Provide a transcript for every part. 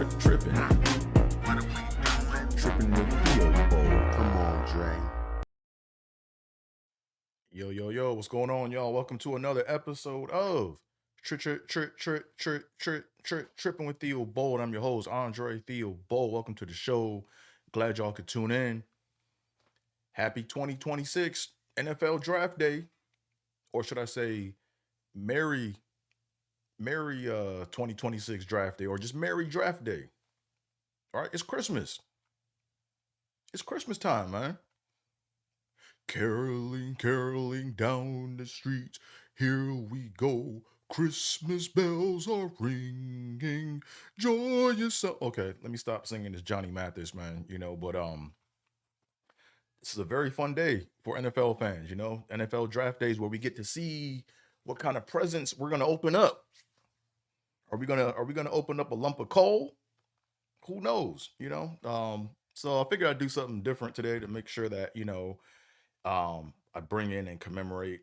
Tripping. Tripping with Theo Bowl. Come on, Dre. Yo, what's going on, y'all? Welcome to another episode of Tripping with Theo Bowl. I'm your host, Andre Theo Bowl. Welcome to the show. Glad y'all could tune in. Happy 2026 NFL Draft Day. Or should I say, Merry 2026 Draft Day, or just Merry Draft Day. All right, it's Christmas. It's Christmas time, man. Caroling down the streets. Here we go. Christmas bells are ringing. Joyous. Okay, let me stop singing this Johnny Mathis, man. But this is a very fun day for NFL fans. NFL draft days where we get to see what kind of presents we're gonna open up. Are we gonna open up a lump of coal? Who knows? So I figured I'd do something different today to make sure that I bring in and commemorate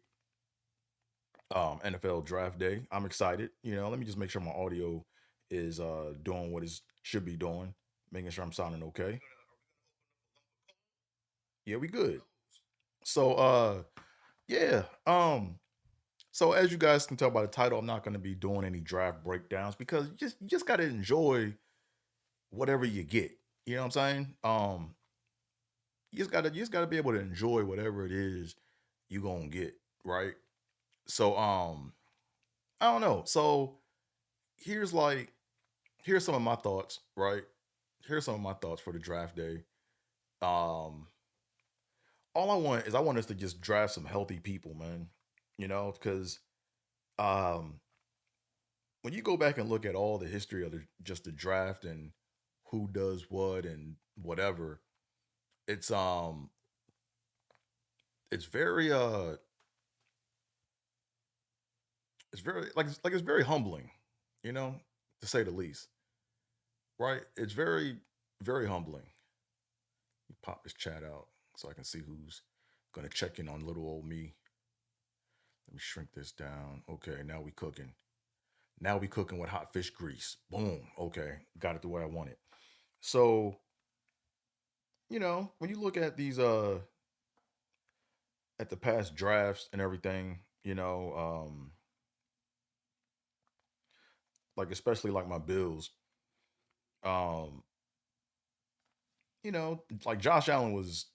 NFL Draft Day. I'm excited. Let me just make sure my audio is doing what it should be doing, making sure I'm sounding okay. Yeah, we good. So yeah. So as you guys can tell by the title, I'm not going to be doing any draft breakdowns because you just got to enjoy whatever you get. You know what I'm saying? You just gotta be able to enjoy whatever it is you gonna get, right? So I don't know. So here's like here's some of my thoughts, right? Here's some of my thoughts for the draft day. Um all I want us to just draft some healthy people, man. Because um when you go back and look at all the history of the draft and who does what and whatever, it's it's very it's very humbling, you know, to say the least. Right? It's very, very humbling. You pop this chat out so I can see who's gonna check in on little old me. Let me shrink this down. Okay, now we cooking. Now we cooking with hot fish grease. Boom. Okay, got it the way I want it. So, when you look at these at the past drafts and everything, like especially like my Bills, um, like Josh Allen was,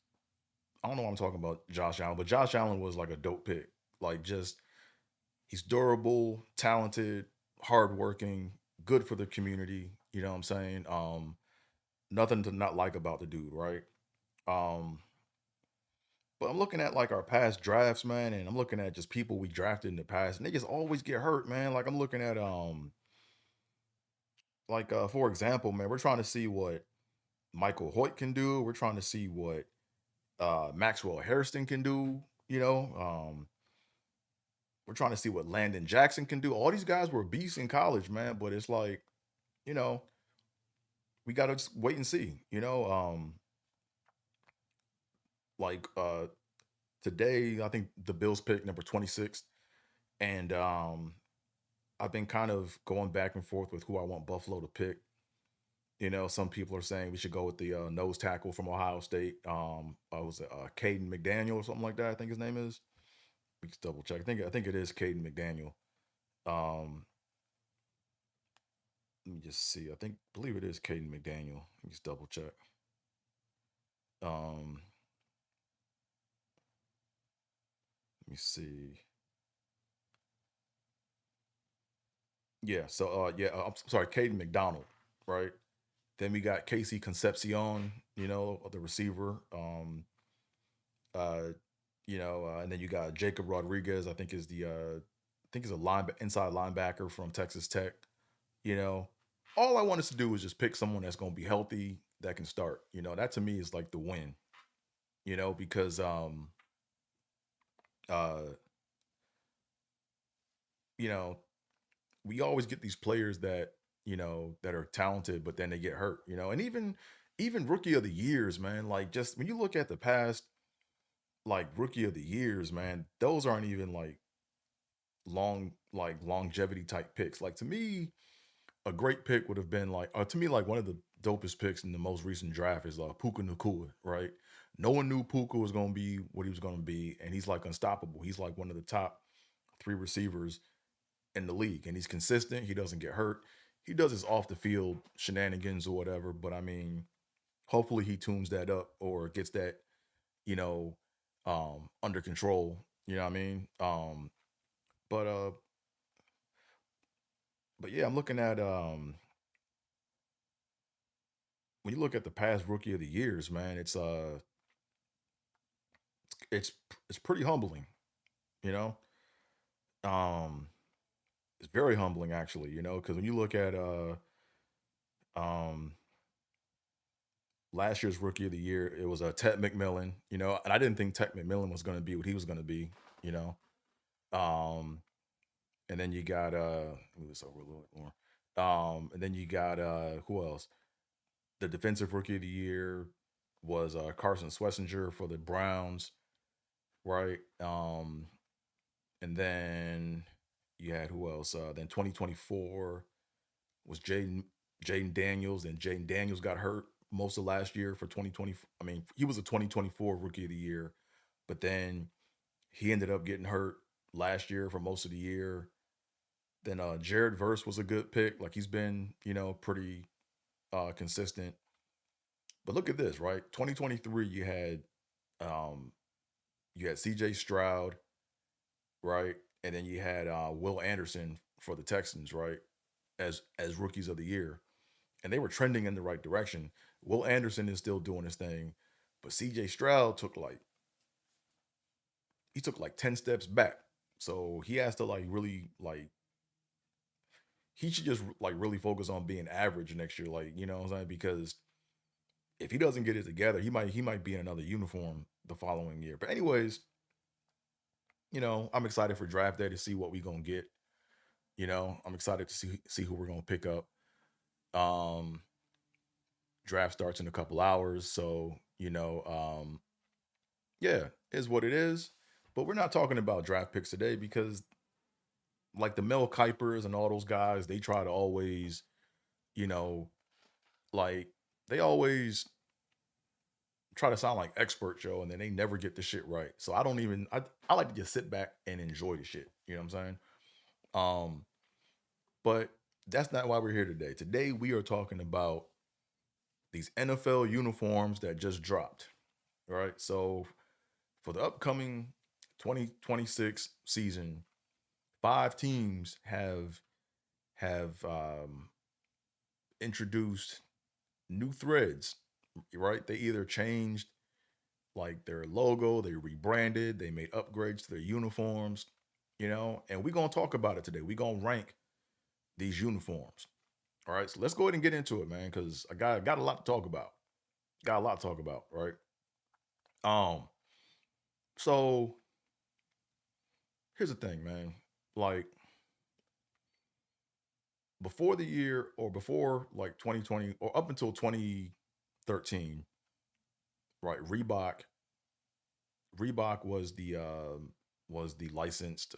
I don't know what I'm talking about Josh Allen, but Josh Allen was like a dope pick. Like just he's durable, talented, hardworking, good for the community. You know what I'm saying? Nothing to not like about the dude, right? Um, but I'm looking at like our past drafts, man, and I'm looking at just people we drafted in the past, and they just always get hurt, man. Like I'm looking at for example, man, we're trying to see what Michael Hoyt can do. We're trying to see what Maxwell Hairston can do. We're trying to see what Landon Jackson can do. All these guys were beasts in college, man. But it's like, you know, we gotta just wait and see. Like today, I think the Bills picked number 26, and I've been kind of going back and forth with who I want Buffalo to pick. Some people are saying we should go with the nose tackle from Ohio State. Was it Caden McDaniel or something like that? I think his name is. We can double check. I think it is Caden McDaniel. Um, Let me just see. Believe it is Caden McDaniel. Let me just double check. Um, Let me see. Yeah. So I'm sorry, Caden McDonald, right? Then we got Casey Concepcion, the receiver. Uh, and then you got Jacob Rodriguez. I think is a inside linebacker from Texas Tech. You know, all I want us to do is just pick someone that's going to be healthy that can start. That to me is like the win. Because uh, you know, we always get these players that that are talented, but then they get hurt. And even rookie of the years, man. Like just when you look at the past, like rookie of the years, man, those aren't even like longevity type picks. Like to me, a great pick would have been like, to me, like one of the dopest picks in the most recent draft is Puka Nakua, right? No one knew Puka was going to be what he was going to be, and he's like unstoppable. He's like one of the top three receivers in the league, and he's consistent. He doesn't get hurt. He does his off the field shenanigans or whatever, but I mean, hopefully he tunes that up or gets that, you know, under control. You know what I mean? But uh, but yeah, I'm looking at when you look at the past rookie of the years, man, it's it's pretty humbling, you know. Um, it's very humbling actually, because when you look at um last year's rookie of the year, it was Ted McMillan, and I didn't think Ted McMillan was going to be what he was going to be, you know. Um, and then you got move this over a little bit more. And then you got who else? The defensive rookie of the year was Carson Swessinger for the Browns, right? And then you had who else? Then 2024 was Jaden Daniels, and Jaden Daniels got hurt most of last year for 2020. I mean, he was a 2024 rookie of the year, but then he ended up getting hurt last year for most of the year. Then Jared Verse was a good pick. Like he's been, pretty consistent. But look at this, right? 2023, um, you had C.J. Stroud, right, and then you had Will Anderson for the Texans, right, as rookies of the year, and they were trending in the right direction. Will Anderson is still doing his thing, but C.J. Stroud took like 10 steps back. So he has to like really like he should just like really focus on being average next year, like what I'm saying, because if he doesn't get it together, he might be in another uniform the following year. But anyways, I'm excited for draft day to see what we gonna get. I'm excited to see who we're gonna pick up. Um, Draft starts in a couple hours, so yeah, is what it is. But we're not talking about draft picks today because like the Mel Kipers and all those guys, they try to always, you know, like they always try to sound like experts, yo, and then they never get the shit right. So I don't even I like to just sit back and enjoy the shit. You know what I'm saying? Um, but that's not why we're here today. Today we are talking about these NFL uniforms that just dropped. Right. So for the upcoming 2026 season, five teams have introduced new threads. Right. They either changed like their logo, they rebranded, they made upgrades to their uniforms, and we're gonna talk about it today. We're gonna rank these uniforms. All right, so let's go ahead and get into it, man, because I got a lot to talk about. Got a lot to talk about, right? Um, so here's the thing, man. Like before the year or before like 2020 or up until 2013, right? Reebok was the licensed.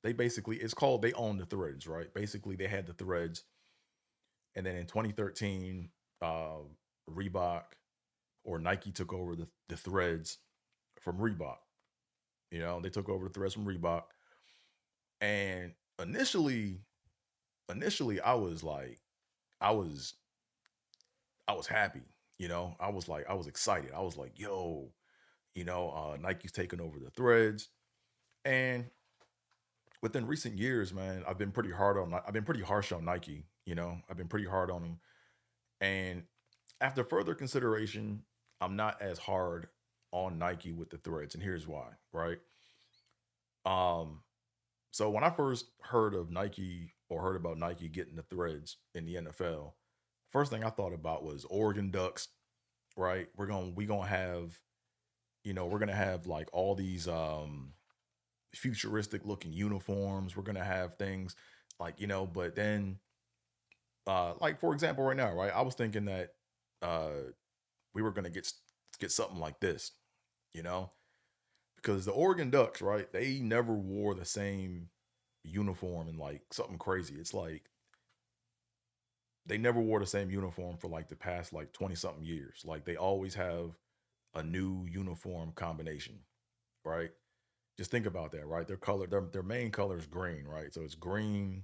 They basically it's called they own the threads, right? Basically, they had the threads, and then in 2013, uh, Reebok or Nike took over the threads from Reebok. They took over the threads from Reebok, and initially, initially, I was I was happy. I was excited. I was like, yo, Nike's taking over the threads, and within recent years, man, I've been pretty harsh on Nike. I've been pretty hard on them, and after further consideration, I'm not as hard on Nike with the threads, and here's why. Right. Um. So when I first heard of Nike or heard about Nike getting the threads in the NFL, first thing I thought about was Oregon Ducks. Right. We're gonna have like all these futuristic looking uniforms. We're gonna have things like but then like for example, right now, right? I was thinking that uh we were gonna get something like this, you know, because the Oregon Ducks, right? They never wore the same uniform and like something crazy. It's like they never wore the same uniform for like the past like 20 something years. Like they always have a new uniform combination, right? Just think about that, right? Their main color is green, right? So it's green,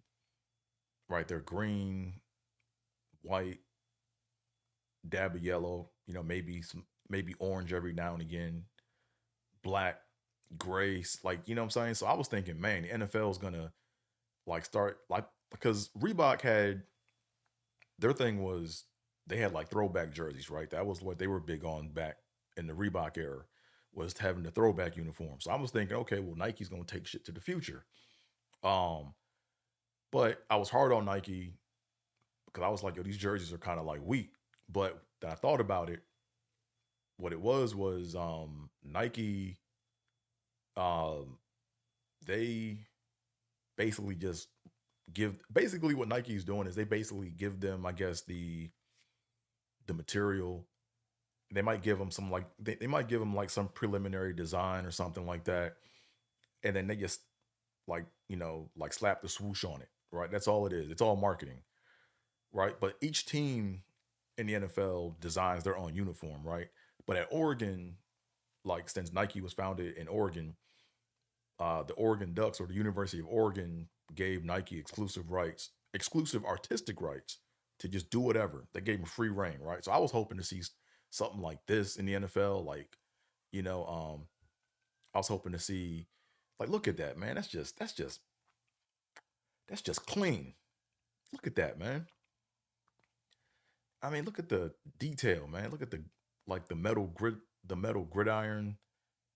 right? They're green, white, dab of yellow, maybe orange every now and again, black, gray, like you know what I'm saying? So I was thinking, man, the NFL is gonna like start like because Reebok had their thing was they had like throwback jerseys, right? That was what they were big on back in the Reebok era, was having the throwback uniform. So I was thinking, okay, well, Nike's gonna take shit to the future. Um, but I was hard on Nike because I was like, yo, these jerseys are kind of like weak. But then I thought about it. What it was Nike, um, they basically just give basically what Nike is doing is they basically give them, I guess, the material. They might give them some like they might give them like some preliminary design or something like that, and then they just like like slap the swoosh on it, right? That's all it is. It's all marketing, right? But each team in the NFL designs their own uniform, right? But at Oregon, like since Nike was founded in Oregon, the Oregon Ducks or the University of Oregon gave Nike exclusive rights, exclusive artistic rights to just do whatever. They gave them free reign, right? So I was hoping to see something like this in the NFL. Like, you know, I was hoping to see, like, look at that, man. That's just clean. Look at that, man. I mean, look at the detail, man. Look at the the metal gridiron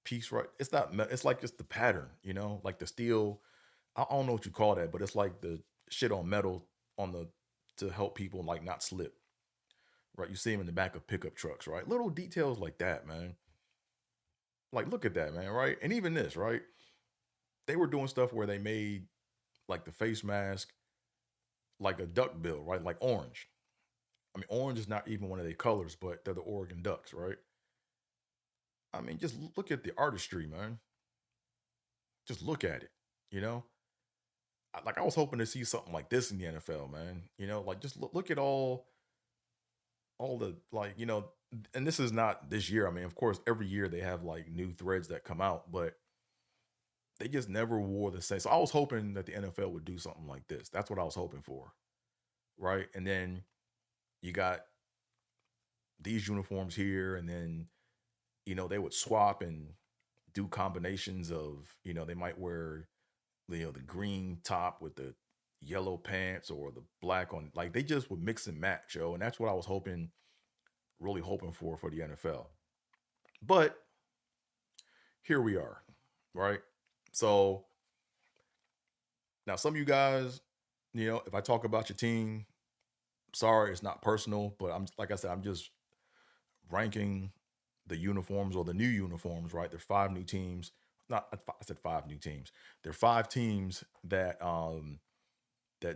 piece, right? It's not, it's like just the pattern, like the steel. I don't know what you call that, but it's like the shit on metal on the to help people like not slip, right? You see them in the back of pickup trucks, right? Little details like that, man. Like, look at that, man, right? And even this, right? They were doing stuff where they made like the face mask like a duck bill, right? Like orange. I mean, orange is not even one of their colors, but they're the Oregon Ducks, right? I mean, just look at the artistry, man. Just look at it, you know? Like I was hoping to see something like this in the NFL, man. Like just look at all the like, and this is not this year. I mean, of course, every year they have like new threads that come out, but they just never wore the same. So I was hoping that the NFL would do something like this. That's what I was hoping for, right? And then you got these uniforms here, and then they would swap and do combinations of, they might wear the green top with the yellow pants or the black on, like they just would mix and match, yo. And that's what I was hoping, really hoping for the NFL. But here we are, right? So now some of you guys, if I talk about your team, sorry, it's not personal, but I'm like I said, I'm just ranking the uniforms or the new uniforms, right? There are five new teams. Not I said five new teams. There are five teams that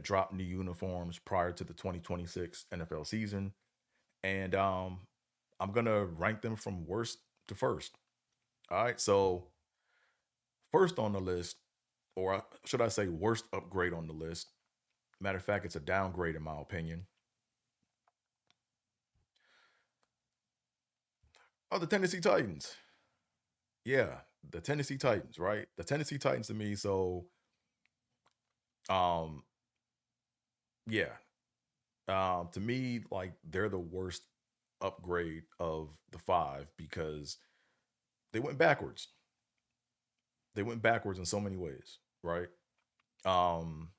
dropped new uniforms prior to the 2026 NFL season, and I'm gonna rank them from worst to first. All right, so first on the list, or should I say worst upgrade on the list? Matter of fact, it's a downgrade in my opinion. Oh, the Tennessee Titans. Yeah, the Tennessee Titans, right? The Tennessee Titans to me. So, um, yeah, to me, like they're the worst upgrade of the five because they went backwards. They went backwards in so many ways, right? Um,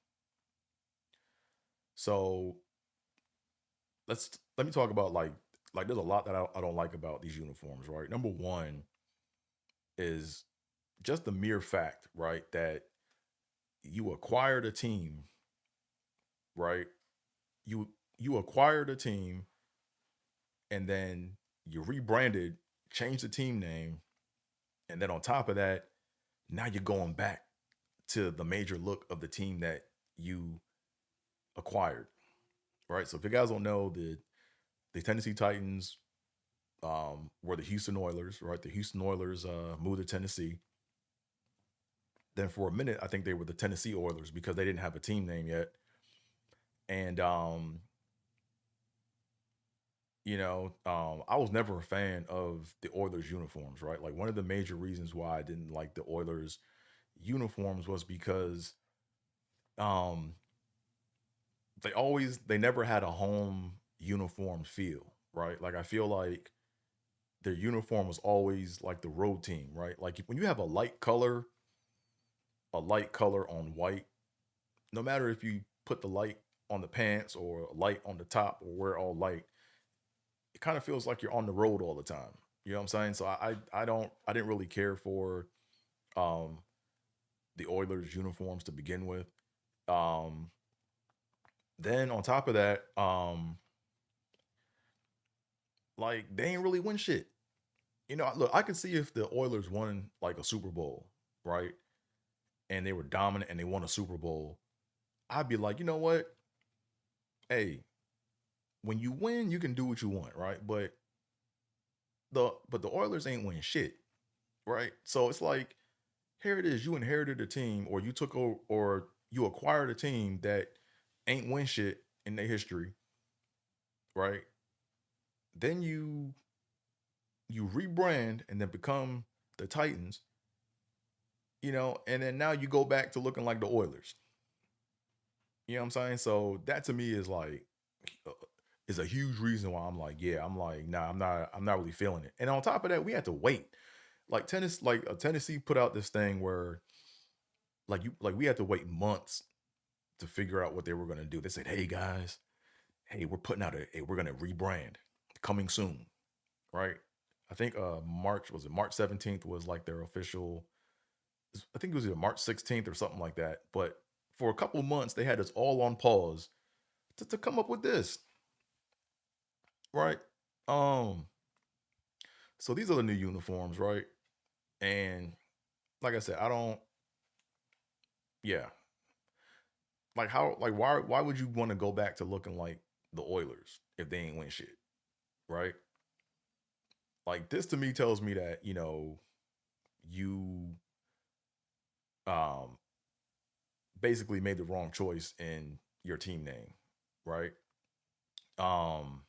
so let me talk about like there's a lot that I don't like about these uniforms, right? Number one is just the mere fact, right, that you acquired a team, right? You you acquired a team and then you rebranded, changed the team name, and then on top of that, now you're going back to the major look of the team that you acquired, right? So if you guys don't know, the Tennessee Titans were the Houston Oilers, right? The Houston Oilers moved to Tennessee. Then for a minute, I think they were the Tennessee Oilers because they didn't have a team name yet. And I was never a fan of the Oilers uniforms, right? Like one of the major reasons why I didn't like the Oilers uniforms was because um they never had a home uniform feel, right? Like I feel like their uniform was always like the road team, right? Like when you have a light color on white, no matter if you put the light on the pants or a light on the top or wear all light, it kind of feels like you're on the road all the time. You know what I'm saying? So I didn't really care for um the Oilers uniforms to begin with. Um then on top of that, like they ain't really win shit. Look, I could see if the Oilers won like a Super Bowl, right? And they were dominant and they won a Super Bowl, I'd be like, you know what? Hey, when you win, you can do what you want, right? But the Oilers ain't win shit, right? So it's like here it is, you inherited a team, or you took over, or you acquired a team that ain't win shit in their history, right? Then you rebrand and then become the Titans, and then now you go back to looking like the Oilers. You know what I'm saying? So that to me is like uh, is a huge reason why I'm like, yeah, I'm like, nah, I'm not really feeling it. And on top of that, we had to wait. Tennessee put out this thing where like we had to wait months to figure out what they were gonna do. They said, hey guys, hey, we're gonna rebrand coming soon, right? I think March 17th was like their official. I think it was either March 16th or something like that. But for a couple months, they had us all on pause to come up with this, right? Um, so these are the new uniforms, right? And like I said, I don't, yeah, like how, like why would you want to go back to looking like the Oilers if they ain't win shit, right? Like this to me tells me that you um basically made the wrong choice in your team name, right? Um,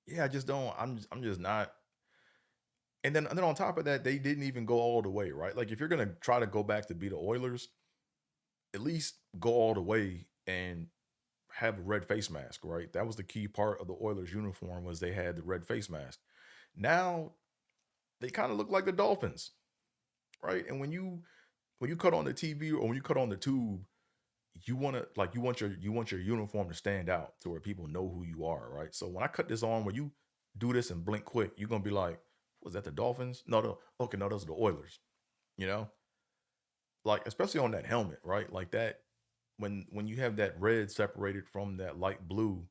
yeah, I just don't. I'm just not. And then on top of that, they didn't even go all the way, right? Like if you're gonna try to go back to be the Oilers, at least go all the way and have a red face mask, right? That was the key part of the Oilers uniform was they had the red face mask. Now they kind of look like the Dolphins, right? And when you cut on the TV or when you cut on the tube, you want your uniform to stand out to where people know who you are, right? So when I cut this on, when you do this and blink quick, you're gonna be like, was that the Dolphins? No, okay, no, those are the Oilers, you know? Like, especially on that helmet, right? Like that when you have that red separated from that light blue,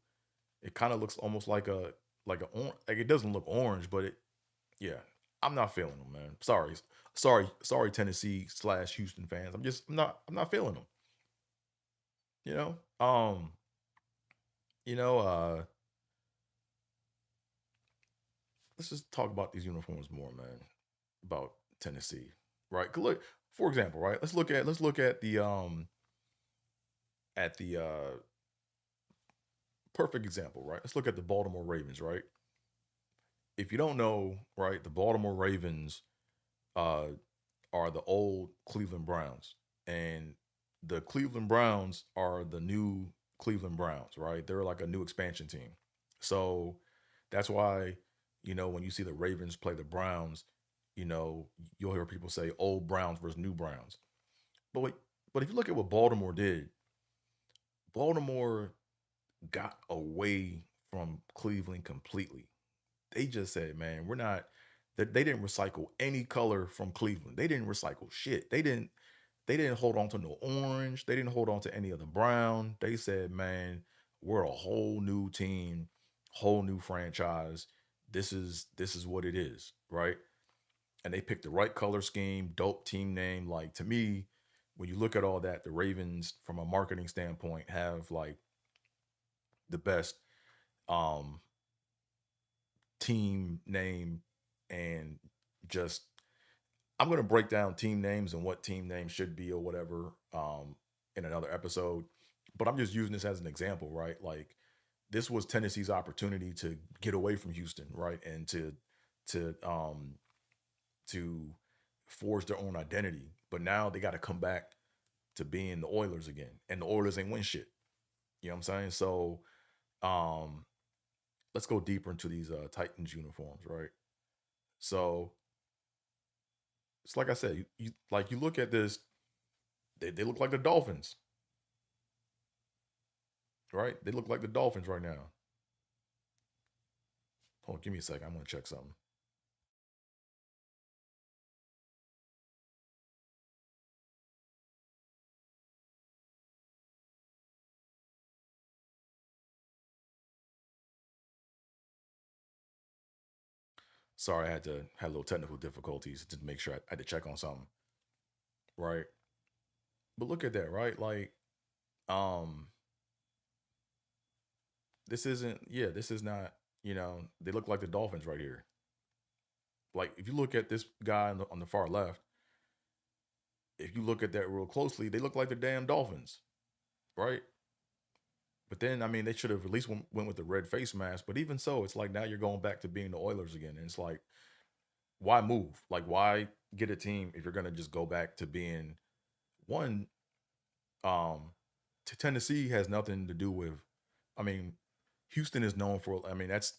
it kind of looks almost like it doesn't look orange, but yeah, I'm not feeling them, man. Sorry, Tennessee slash Houston fans. I'm not feeling them. You know, you know, let's just talk about these uniforms more, man. About Tennessee, right? 'Cause look, for example, right? Let's look at the perfect example, right? Let's look at the Baltimore Ravens, right? If you don't know, right, the Baltimore Ravens uh, are the old Cleveland Browns, and the Cleveland Browns are the new Cleveland Browns, right? They're like a new expansion team. So that's why, when you see the Ravens play the Browns, you'll hear people say old Browns versus new Browns. But wait, but if you look at what Baltimore did, Baltimore got away from Cleveland completely. They just said, man, we're not that they didn't recycle any color from Cleveland. They didn't recycle shit. They didn't hold on to no orange. They didn't hold on to any of the brown. They said, man, we're a whole new team, whole new franchise. This is what it is, right? And they picked the right color scheme, dope team name. Like to me, when you look at all that, the Ravens, from a marketing standpoint, have like the best um team name and just I'm gonna break down team names and what team names should be or whatever in another episode. But I'm just using this as an example, right? Like this was Tennessee's opportunity to get away from Houston, right, and to to forge their own identity. But now they got to come back to being the Oilers again, and the Oilers ain't win shit. You know what I'm saying? So um, let's go deeper into these Titans uniforms, right? So it's like I said, you look at this, they look like the Dolphins, right? They look like the Dolphins right now. Hold on, give me a second. I'm gonna check something. Sorry, I had a little technical difficulties to make sure I had to check on something, right? But look at that, right? Like, um, this isn't, yeah, this is not, they look like the Dolphins right here. Like, if you look at this guy on the far left, if you look at that real closely, they look like the damn Dolphins, right? But then, I mean, they should have at least went with the red face mask. But even so, it's like now you're going back to being the Oilers again. And it's like, why move? Like, why get a team if you're gonna just go back to being one? Um, Tennessee has nothing to do with. I mean, Houston is known for. I mean, that's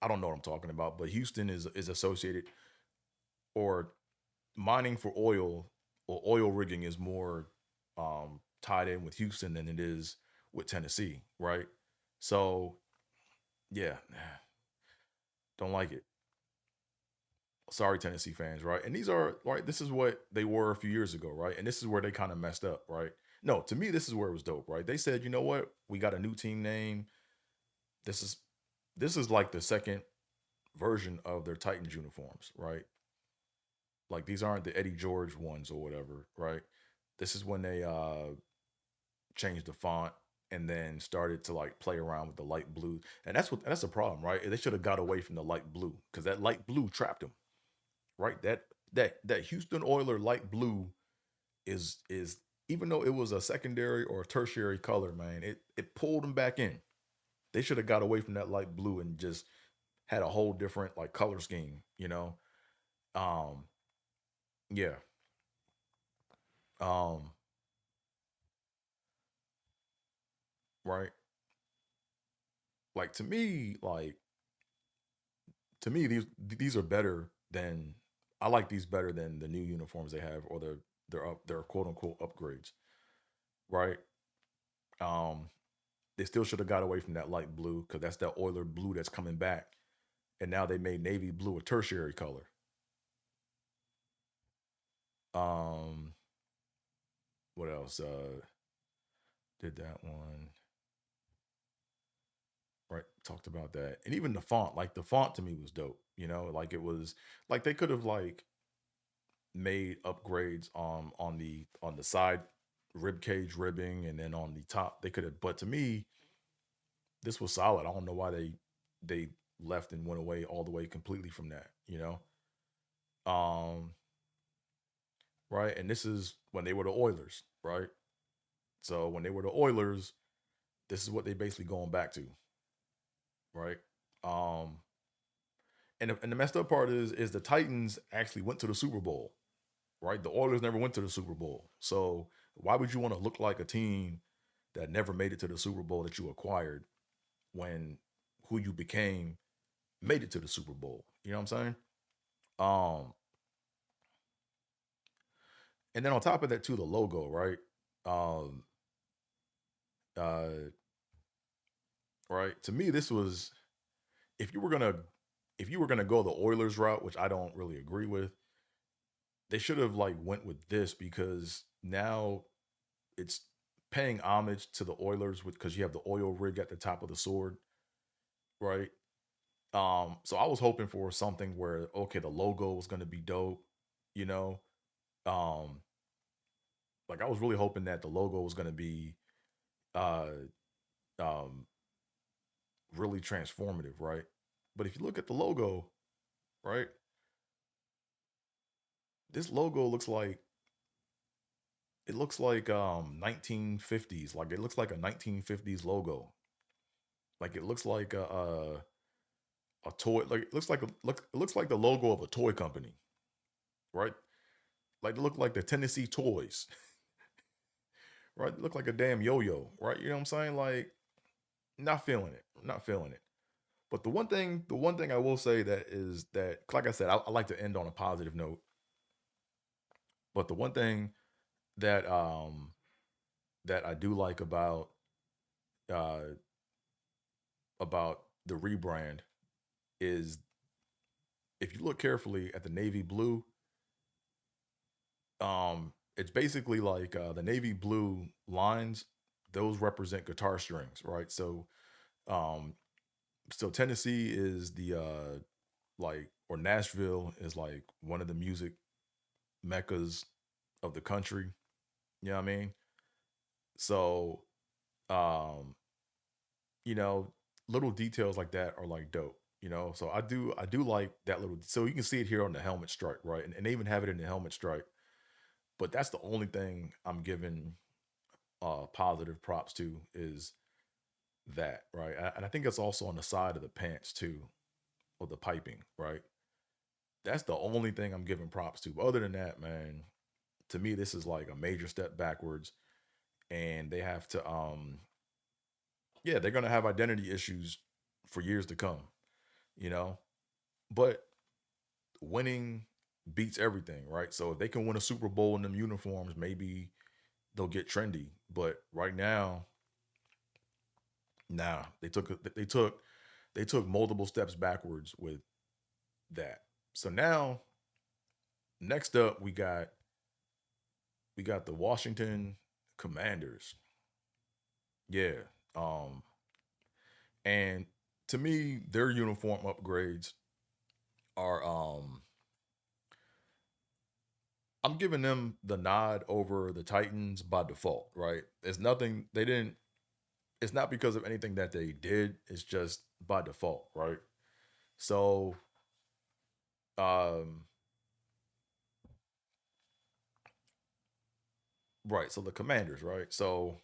I don't know what I'm talking about, but Houston is associated or mining for oil or oil rigging is more tied in with Houston than it is with Tennessee, right? So yeah, don't like it. Sorry, Tennessee fans, right? And these are right. This is what they were a few years ago, right? And this is where they kind of messed up, right? No, to me, this is where it was dope, right? They said, you know what? We got a new team name. This is this is like the second version of their Titans uniforms, right? Like these aren't the Eddie George ones or whatever, right? This is when they changed the font and then started to like play around with the light blue. And that's the problem, right? They should have got away from the light blue because that light blue trapped them, right? That Houston Oiler light blue is even though it was a secondary or a tertiary color, man, it pulled them back in. They should have got away from that light blue and just had a whole different like color scheme, you know. Um, yeah. Um, right. Like to me these are better than I like these better than the new uniforms they have or their quote unquote upgrades, right? Um, they still should have got away from that light blue because that's that Oiler blue that's coming back, and now they made navy blue a tertiary color. Um, what else? Did that one right? Talked about that, and even the font. Like the font to me was dope. Like it was like they could have like made upgrades on the side rib cage ribbing, and then on the top they could have. But to me, this was solid. I don't know why they left and went away all the way completely from that. Um, right, and this is when they were the Oilers, right? So when they were the Oilers, this is what they basically going back to, right? Um, and the messed up part is the Titans actually went to the Super Bowl, right? The Oilers never went to the Super Bowl. So why would you want to look like a team that never made it to the Super Bowl that you acquired when who you became made it to the Super Bowl? You know what I'm saying? Um, and then on top of that too, the logo, right? Um, uh, right. To me, this was if you were gonna if you were gonna go the Oilers route, which I don't really agree with, they should have like went with this because now it's paying homage to the Oilers with because you have the oil rig at the top of the sword, right? So I was hoping for something where okay, the logo was gonna be dope, you know. Um, like I was really hoping that the logo was gonna be uh um really transformative, right? But if you look at the logo, right, this logo looks like 1950s, like it looks like a 1950s logo, Like it looks like a toy. Like it looks like it looks like the logo of a toy company, right? Like it look like the Tennessee Toys, right? It look like a damn yo-yo, right? You know what I'm saying? Like not feeling it, not feeling it. But the one thing I will say that is that, like I said, I like to end on a positive note. But the one thing that that I do like uh about the rebrand is if you look carefully at the navy blue, it's basically like the navy blue lines, those represent guitar strings, right? Um, so Tennessee is the like, or Nashville is like one of the music meccas of the country. You know what I mean? So, um, you know, little details like that are like dope. You know, so I do like that little. So you can see it here on the helmet stripe, right? And they even have it in the helmet stripe. But that's the only thing I'm giving positive props to is that, right? And I think it's also on the side of the pants too, or the piping, right? That's the only thing I'm giving props to. But other than that, man, to me, this is like a major step backwards, and they have to, yeah, they're gonna have identity issues for years to come, you know. But winning beats everything, right? So if they can win a Super Bowl in them uniforms, maybe they'll get trendy. But right now, nah, they took multiple steps backwards with that. So now, next up, we got the Washington Commanders. Yeah. And to me, their uniform upgrades are I'm giving them the nod over the Titans by default, right? It's nothing they didn't it's not because of anything that they did, it's just by default, right? So, um right, so the Commanders, right? So,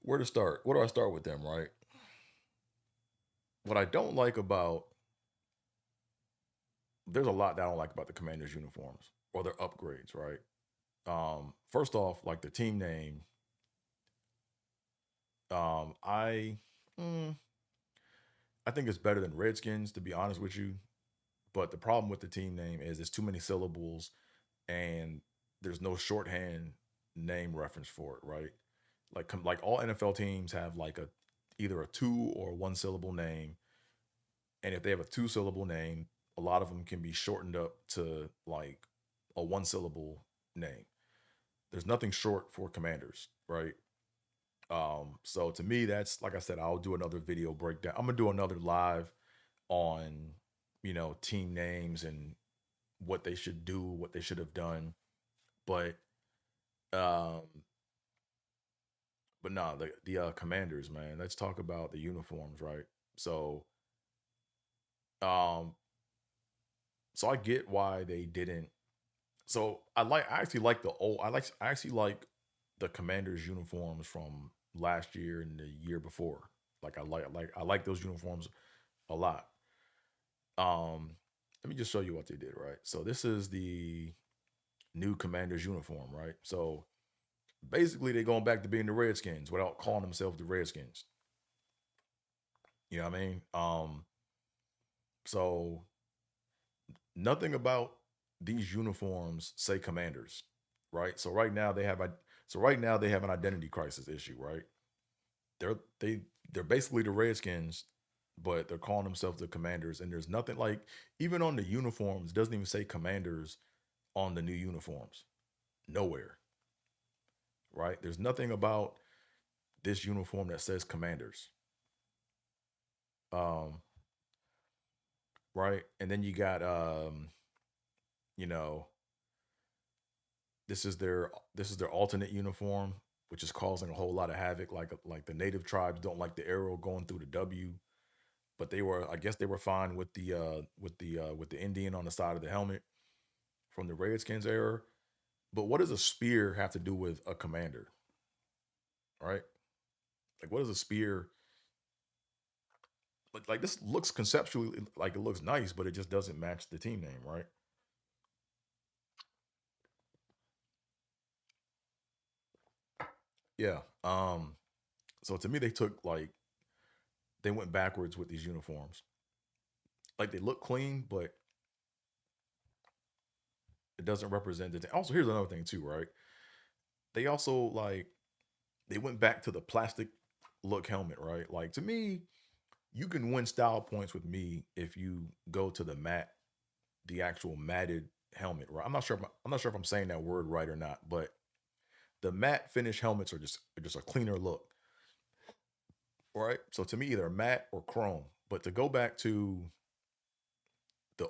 where to start? Where do I start with them, right? What I don't like about there's a lot that I don't like about the Commanders uniforms or their upgrades, right? First off, like the team name, um, I mm, I think it's better than Redskins, to be honest with you. But the problem with the team name is it's too many syllables and there's no shorthand name reference for it, right? Like all NFL teams have like a either a two or one syllable name, and if they have a two syllable name, a lot of them can be shortened up to like a one syllable name. There's nothing short for Commanders, right? So to me, that's like I said, I'll do another video breakdown. I'm gonna do another live on, you know, team names and what they should do, what they should have done. But um, but no, the Commanders, man. Let's talk about the uniforms, right? So um, so I get why they didn't. So I actually like the old. I actually like the Commanders uniforms from last year and the year before. I like those uniforms a lot. Let me just show you what they did, right? So this is the new Commanders uniform, right? So basically they're going back to being the Redskins without calling themselves the Redskins. You know what I mean? So nothing about these uniforms say Commanders, right? So right now they have an identity crisis issue, right? They're they they're basically the Redskins, but they're calling themselves the Commanders, and there's nothing like even on the uniforms, it doesn't even say Commanders on the new uniforms. Nowhere, right? There's nothing about this uniform that says Commanders. Um, right? And then you got you know, this is their alternate uniform, which is causing a whole lot of havoc. Like the native tribes don't like the arrow going through the W, but they were I guess they were fine with with the Indian on the side of the helmet from the Redskins era. But what does a spear have to do with a commander, right? Like, what is a spear? Like this looks conceptually like it looks nice, but it just doesn't match the team name, right? Yeah. So to me, they took like they went backwards with these uniforms. Like they look clean, but it doesn't represent the team. Also, here's another thing too, right? They also like they went back to the plastic look helmet, right? Like to me, you can win style points with me if you go to the matte, the actual matted helmet, right? I'm not sure if I'm saying that word right or not, but the matte finish helmets are just a cleaner look, right? So to me, either matte or chrome. But to go back to the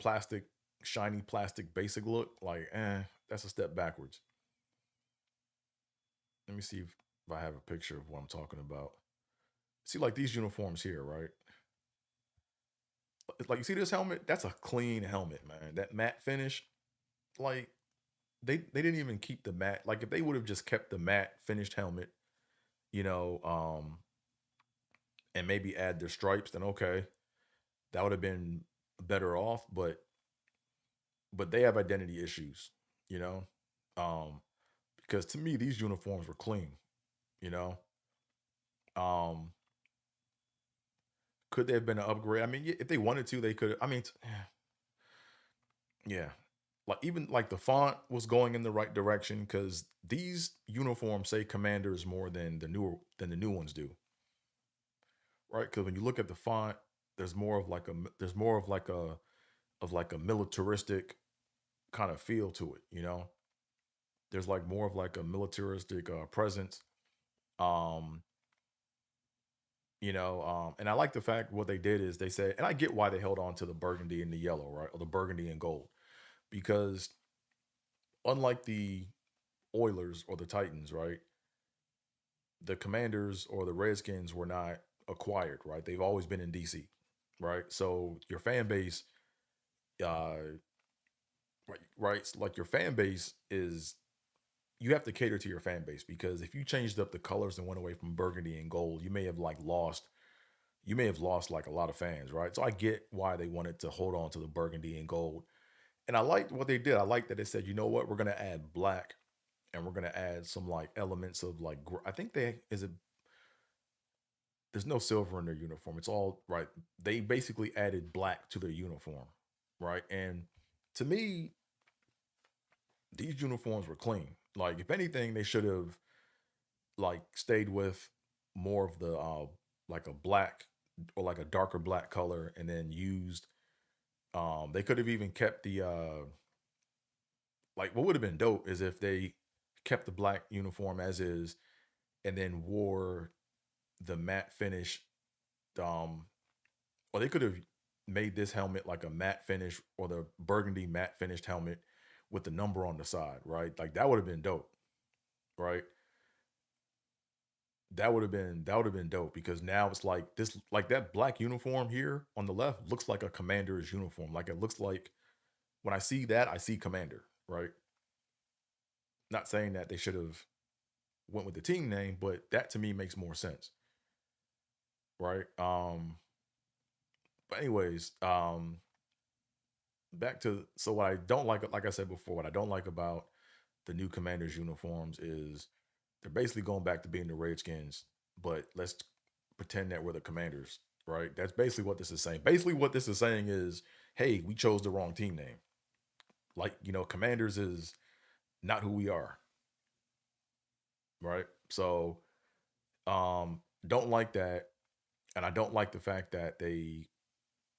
plastic, shiny plastic basic look, like, that's a step backwards. Let me see if I have a picture of what I'm talking about. See, like these uniforms here, right? It's like you see this helmet, that's a clean helmet, man. That matte finish, like they didn't even keep the matte. Like if they would have just kept the matte finished helmet, you know, and maybe add their stripes, then okay, that would have been better off. But they have identity issues, you know, um, because to me these uniforms were clean, you know. Um, could they have been an upgrade? I mean, if they wanted to, they could. I mean, yeah, like even like the font was going in the right direction because these uniforms say commanders more than the new ones do, right? Because when you look at the font, there's more of like a militaristic kind of feel to it, you know. There's like more of like a militaristic presence. Um, and I like the fact what they did is they said, and I get why they held on to the burgundy and the yellow, right, or the burgundy and gold, because unlike the Oilers or the Titans, right, the Commanders or the Redskins were not acquired, right? They've always been in DC, right? So your fan base, uh, right, like your fan base is you have to cater to your fan base because if you changed up the colors and went away from burgundy and gold, you may have lost like a lot of fans, right? So I get why they wanted to hold on to the burgundy and gold. And I liked what they did. I like that they said, you know what, we're gonna add black and we're gonna add some like elements of like I think they is it there's no silver in their uniform. It's all right. They basically added black to their uniform, right? And to me, these uniforms were clean. Like if anything, they should have like stayed with more of the like a black or like a darker black color and then used they could have even kept the like what would have been dope is if they kept the black uniform as is and then wore the matte finish um or they could have made this helmet like a matte finish or the burgundy matte finished helmet with the number on the side, right? Like that would have been dope, right? That would have been dope because now it's like this like that black uniform here on the left looks like a commander's uniform. Like it looks like when I see that, I see commander, right? Not saying that they should have went with the team name, but that to me makes more sense, right? But anyways, back to so what I don't like I said before, what I don't like about the new commanders uniforms is they're basically going back to being the Redskins, but let's pretend that we're the commanders, right? That's basically what this is saying. Basically, what this is saying is, hey, we chose the wrong team name. Like, commanders is not who we are, right? So don't like that. And I don't like the fact that they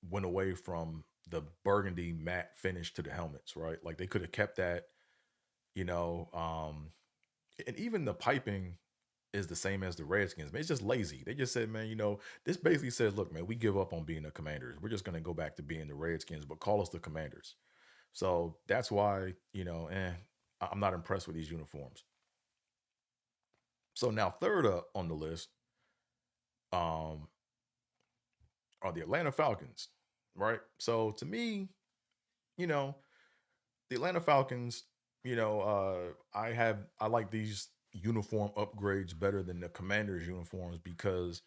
went away from the burgundy matte finish to the helmets, right? Like they could have kept that, you know, and even the piping is the same as the Redskins. Man, it's just lazy. They just said, man, this basically says, look, man, we give up on being the Commanders. We're just gonna go back to being the Redskins, but call us the Commanders. So that's why, I'm not impressed with these uniforms. So now third up on the list, um, are the Atlanta Falcons, right? So to me, you know, the Atlanta Falcons, I like these. uniform upgrades better than the Commanders uniforms because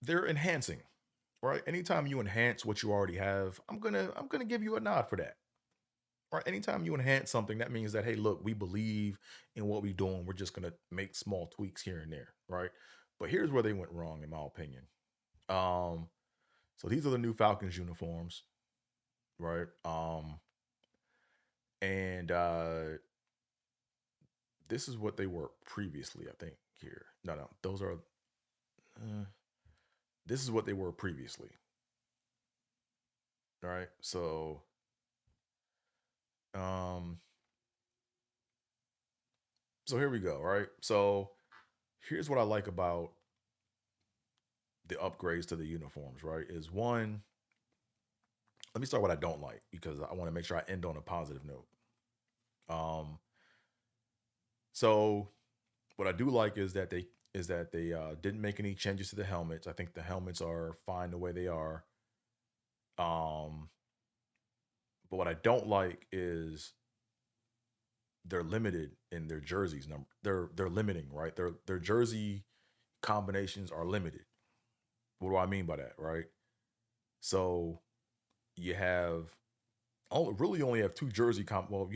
they're enhancing, right? Anytime you enhance what you already have, I'm gonna give you a nod for that. Right? Anytime you enhance something, that means that hey, look, we believe in what we're doing. We're just gonna make small tweaks here and there, right? But here's where they went wrong, in my opinion. Um, so these are the new Falcons uniforms, right? And this is what they were previously, I think. Here, no, those are. Uh, this is what they were previously, right? Um, so here we go, right? So here's what I like about the upgrades to the uniforms, right? Is one, let me start what I don't like because I want to make sure I end on a positive note. Um, so what I do like is that they didn't make any changes to the helmets. I think the helmets are fine the way they are. Um, but what I don't like is they're limited in their jerseys number. They're limiting, right? Their jersey combinations are limited. What do I mean by that, right? So you have really only have two jersey well,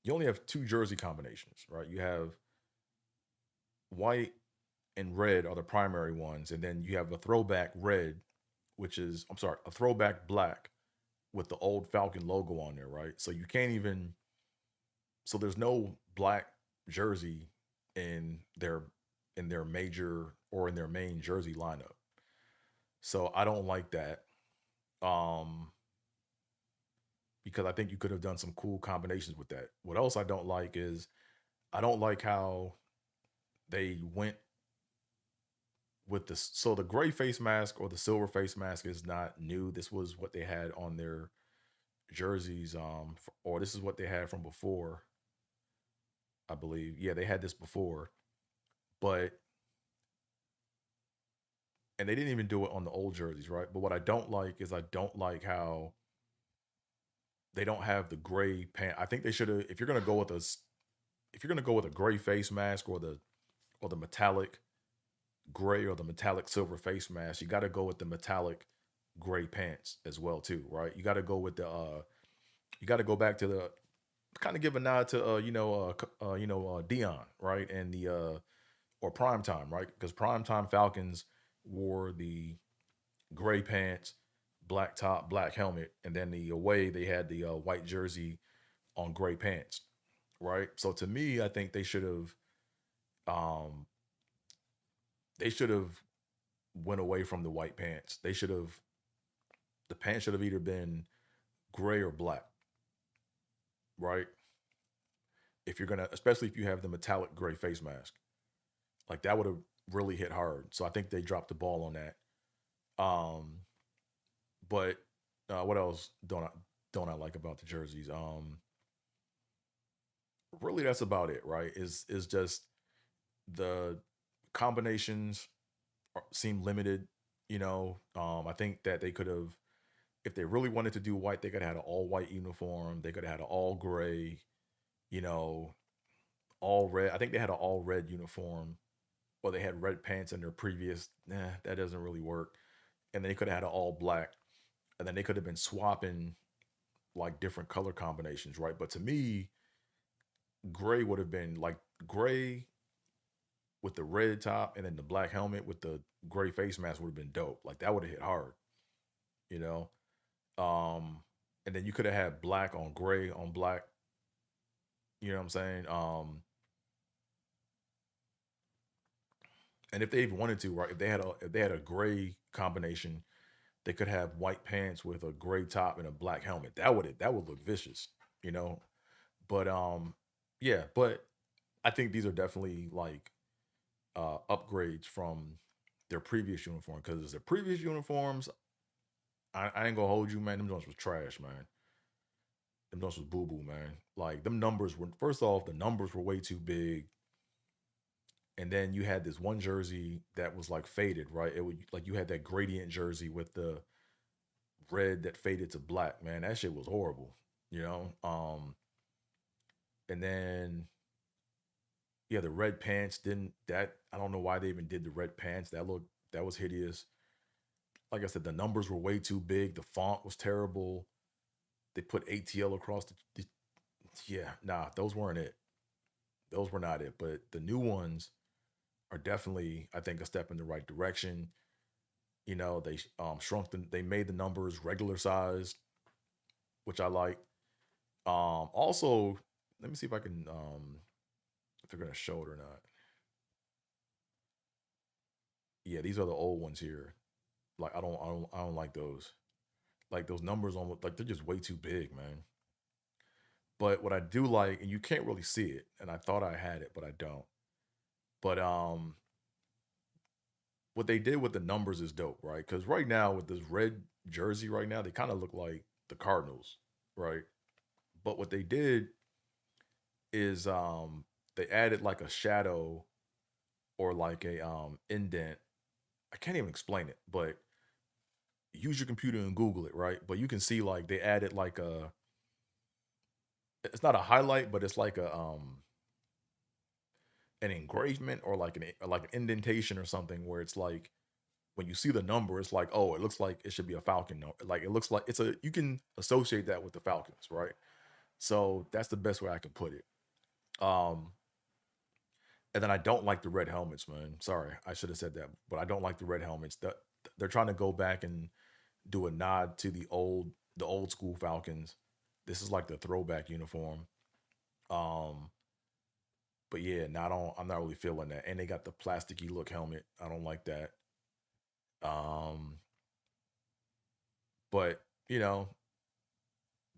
you only have two jersey combinations, right? You have white and red are the primary ones, and then you have a throwback red, which is I'm sorry, a throwback black with the old Falcon logo on there, right? So you can't even so there's no black jersey in their major or in their main jersey lineup. So I don't like that. Um because I think you could have done some cool combinations with that. What else I don't like is I don't like how they went with the so the gray face mask or the silver face mask is not new. This was what they had on their jerseys, or this is what they had from before, I believe. Yeah, they had this before, but and they didn't even do it on the old jerseys, right? But what I don't like is I don't like how they don't have the gray pant. I think they should have. If you're gonna go with a gray face mask or the metallic gray or the metallic silver face mask, you got to go with the metallic gray pants as well too, right? You got to go with the you got to go back to the kind of give a nod to Dion, right? And the or prime time, right? Because prime time Falcons wore the gray pants, black top, black helmet, and then the away they had the white jersey on gray pants, right? So to me, I think um they should have went away from the white pants. They should have the pants should have either been gray or black, right? If you're gonna, especially if you have the metallic gray face mask, like that would have really hit hard. So I think they dropped the ball on that. Um, but what else don't I like about the jerseys? Really, that's about it, right? Is just the combinations seem limited. I think that they could have, if they really wanted to do white, they could have had an all white uniform. They could have had an all gray, you know, all red. I think they had an all red uniform, or they had red pants in their previous. Nah, that doesn't really work. And they could have had an all black, and then they could have been swapping like different color combinations, right? But to me, gray would have been like gray with the red top and then the black helmet with the gray face mask would have been dope. Like that would have hit hard, you know. Um, and then you could have had black on gray on black. You know what I'm saying? And if they even wanted to, right? If they had a gray combination, they could have white pants with a gray top and a black helmet. That would look vicious, you know. But yeah. But I think these are definitely like upgrades from their previous uniform because their previous uniforms, I ain't gonna hold you, man. Them joints was trash, man. Them joints was boo boo, man. Like them numbers were first off, the numbers were way too big. And then you had this one jersey that was like faded, right? It would like you had that gradient jersey with the red that faded to black, man. That shit was horrible, you know? And then Yeah, the red pants didn't that I don't know why they even did the red pants. That was hideous. Like I said, the numbers were way too big. The font was terrible. They put ATL across the yeah, nah, those weren't it. Those were not it. But the new ones are definitely, I think, a step in the right direction. You know, they they made the numbers regular size, which I like. Also, let me see if I can if they're gonna show it or not. Yeah, these are the old ones here. Like I don't like those. Like those numbers almost like they're just way too big, man. But what I do like, and you can't really see it, and I thought I had it, but I don't. But what they did with the numbers is dope, right? Because right now with this red jersey, right now they kind of look like the Cardinals, right? But what they did is they added like a shadow or like a indent. I can't even explain it, but use your computer and Google it, right? But you can see like they added like a it's not a highlight, but it's like a an engravement or like an indentation or something where it's like when you see the number, it's like, oh, it looks like it should be a Falcon. Like it looks like it's a you can associate that with the Falcons, right? So that's the best way I can put it. Um, and then I don't like the red helmets, man. Sorry, I should have said that, but I don't like the red helmets. They're trying to go back and do a nod to the old school Falcons. This is like the throwback uniform. Um, but yeah, I'm not really feeling that. And they got the plasticky look helmet. I don't like that. Um, but you know,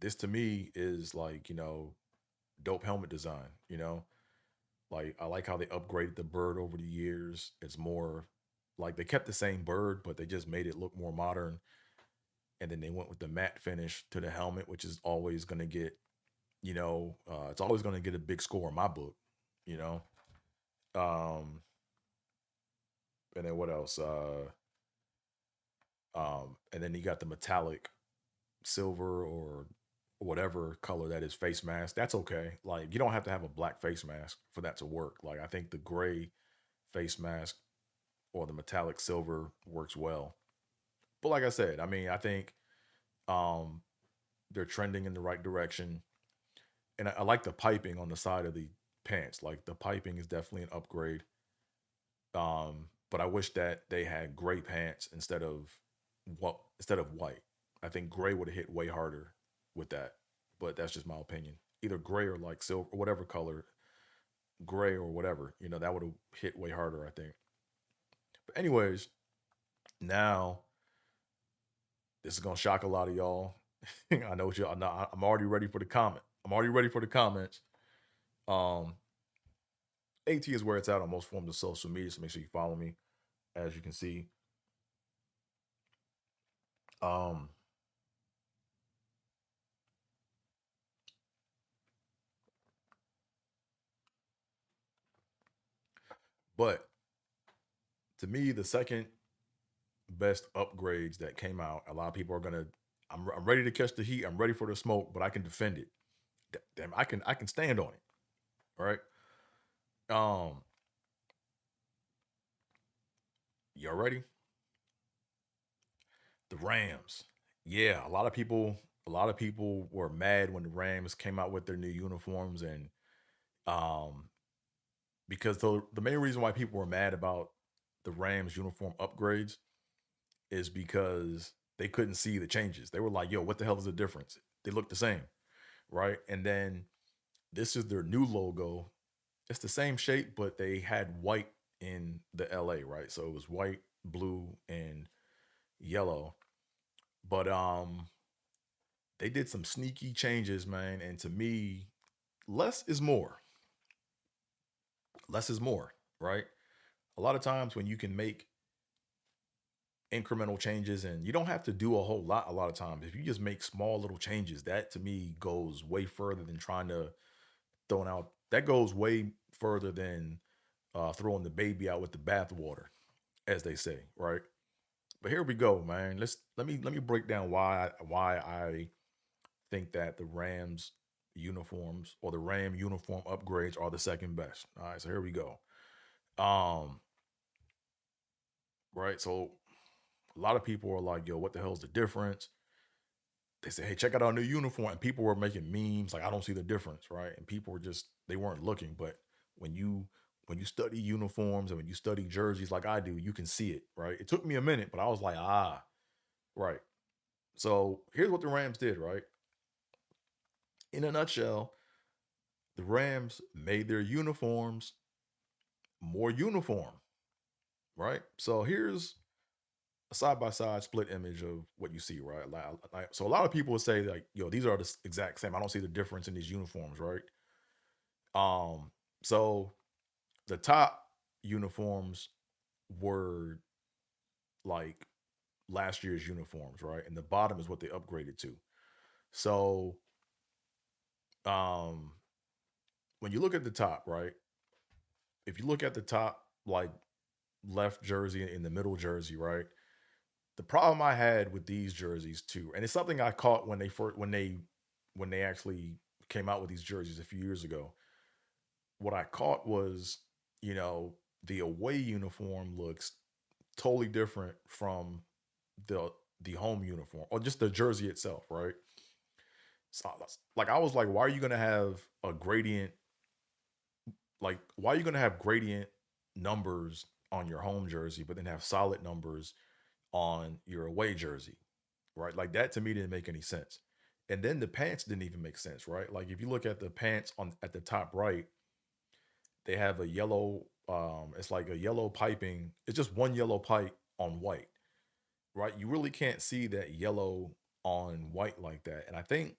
this to me is like, dope helmet design, Like I like how they upgraded the bird over the years. It's more like they kept the same bird, but they just made it look more modern. And then they went with the matte finish to the helmet, which is always going to get, it's always going to get a big score in my book, you know. Um, and then what else? And then you got the metallic silver or whatever color that is face mask. That's okay. Like you don't have to have a black face mask for that to work. Like I think the gray face mask or the metallic silver works well. But like I said, I mean, I think um they're trending in the right direction. And I like the piping on the side of the pants. Like the piping is definitely an upgrade. But I wish that they had gray pants instead of white. I think gray would have hit way harder with that. But that's just my opinion. Either gray or like silver or whatever color, gray or whatever, that would have hit way harder, I think. But anyways, now this is gonna shock a lot of y'all. I know what y'all. I'm already ready for the comment. I'm already ready for the comments. Um, AT is where it's at on most forms of social media, so make sure you follow me. As you can see, um, but to me, the second best upgrades that came out, a lot of people are gonna. I'm ready to catch the heat. I'm ready for the smoke, but I can defend it. Damn, I can stand on it. All right. Um, y'all ready? The Rams. Yeah, a lot of people were mad when the Rams came out with their new uniforms, and um, because the main reason why people were mad about the Rams uniform upgrades is because they couldn't see the changes. They were like, "Yo, what the hell is the difference? They look the same, right?" And then this is their new logo. It's the same shape, but they had white in the LA, right? So it was white, blue, and yellow. But they did some sneaky changes, man. And to me, less is more. Less is more, right? A lot of times when you can make incremental changes and you don't have to do a whole lot a lot of times. If you just make small little changes, that to me goes way further than trying to throw out that goes way further than throwing the baby out with the bathwater, as they say, right? But here we go, man. Let me break down why I think that the Rams uniforms or the Ram uniform upgrades are the second best. All right, so here we go. Um, right. So a lot of people are like, yo, what the hell's the difference? They say, hey, check out our new uniform. And people were making memes like, I don't see the difference, right? And people were just they weren't looking. But when you when you study uniforms and when you study jerseys like I do, you can see it, right? It took me a minute, but I was like, right. So here's what the Rams did, right? In a nutshell, the Rams made their uniforms more uniform, right? So here's a side by side split image of what you see, right? So a lot of people would say like, yo, these are the exact same. I don't see the difference in these uniforms, right? Um, so the top uniforms were like last year's uniforms, right? And the bottom is what they upgraded to. So um when you look at the top, right? If you look at the top, like left jersey in the middle jersey, right? The problem I had with these jerseys too, and it's something I caught when they first when they actually came out with these jerseys a few years ago. What I caught was, you know, the away uniform looks totally different from the the home uniform or just the jersey itself, right? So like I was like, why are you gonna have a gradient? Like, why are you gonna have gradient numbers on your home jersey, but then have solid numbers on your away jersey, right? Like that to me didn't make any sense. And then the pants didn't even make sense, right? Like if you look at the pants on at the top right, they have a yellow, it's like a yellow piping. It's just one yellow pipe on white, right? You really can't see that yellow on white like that. And I think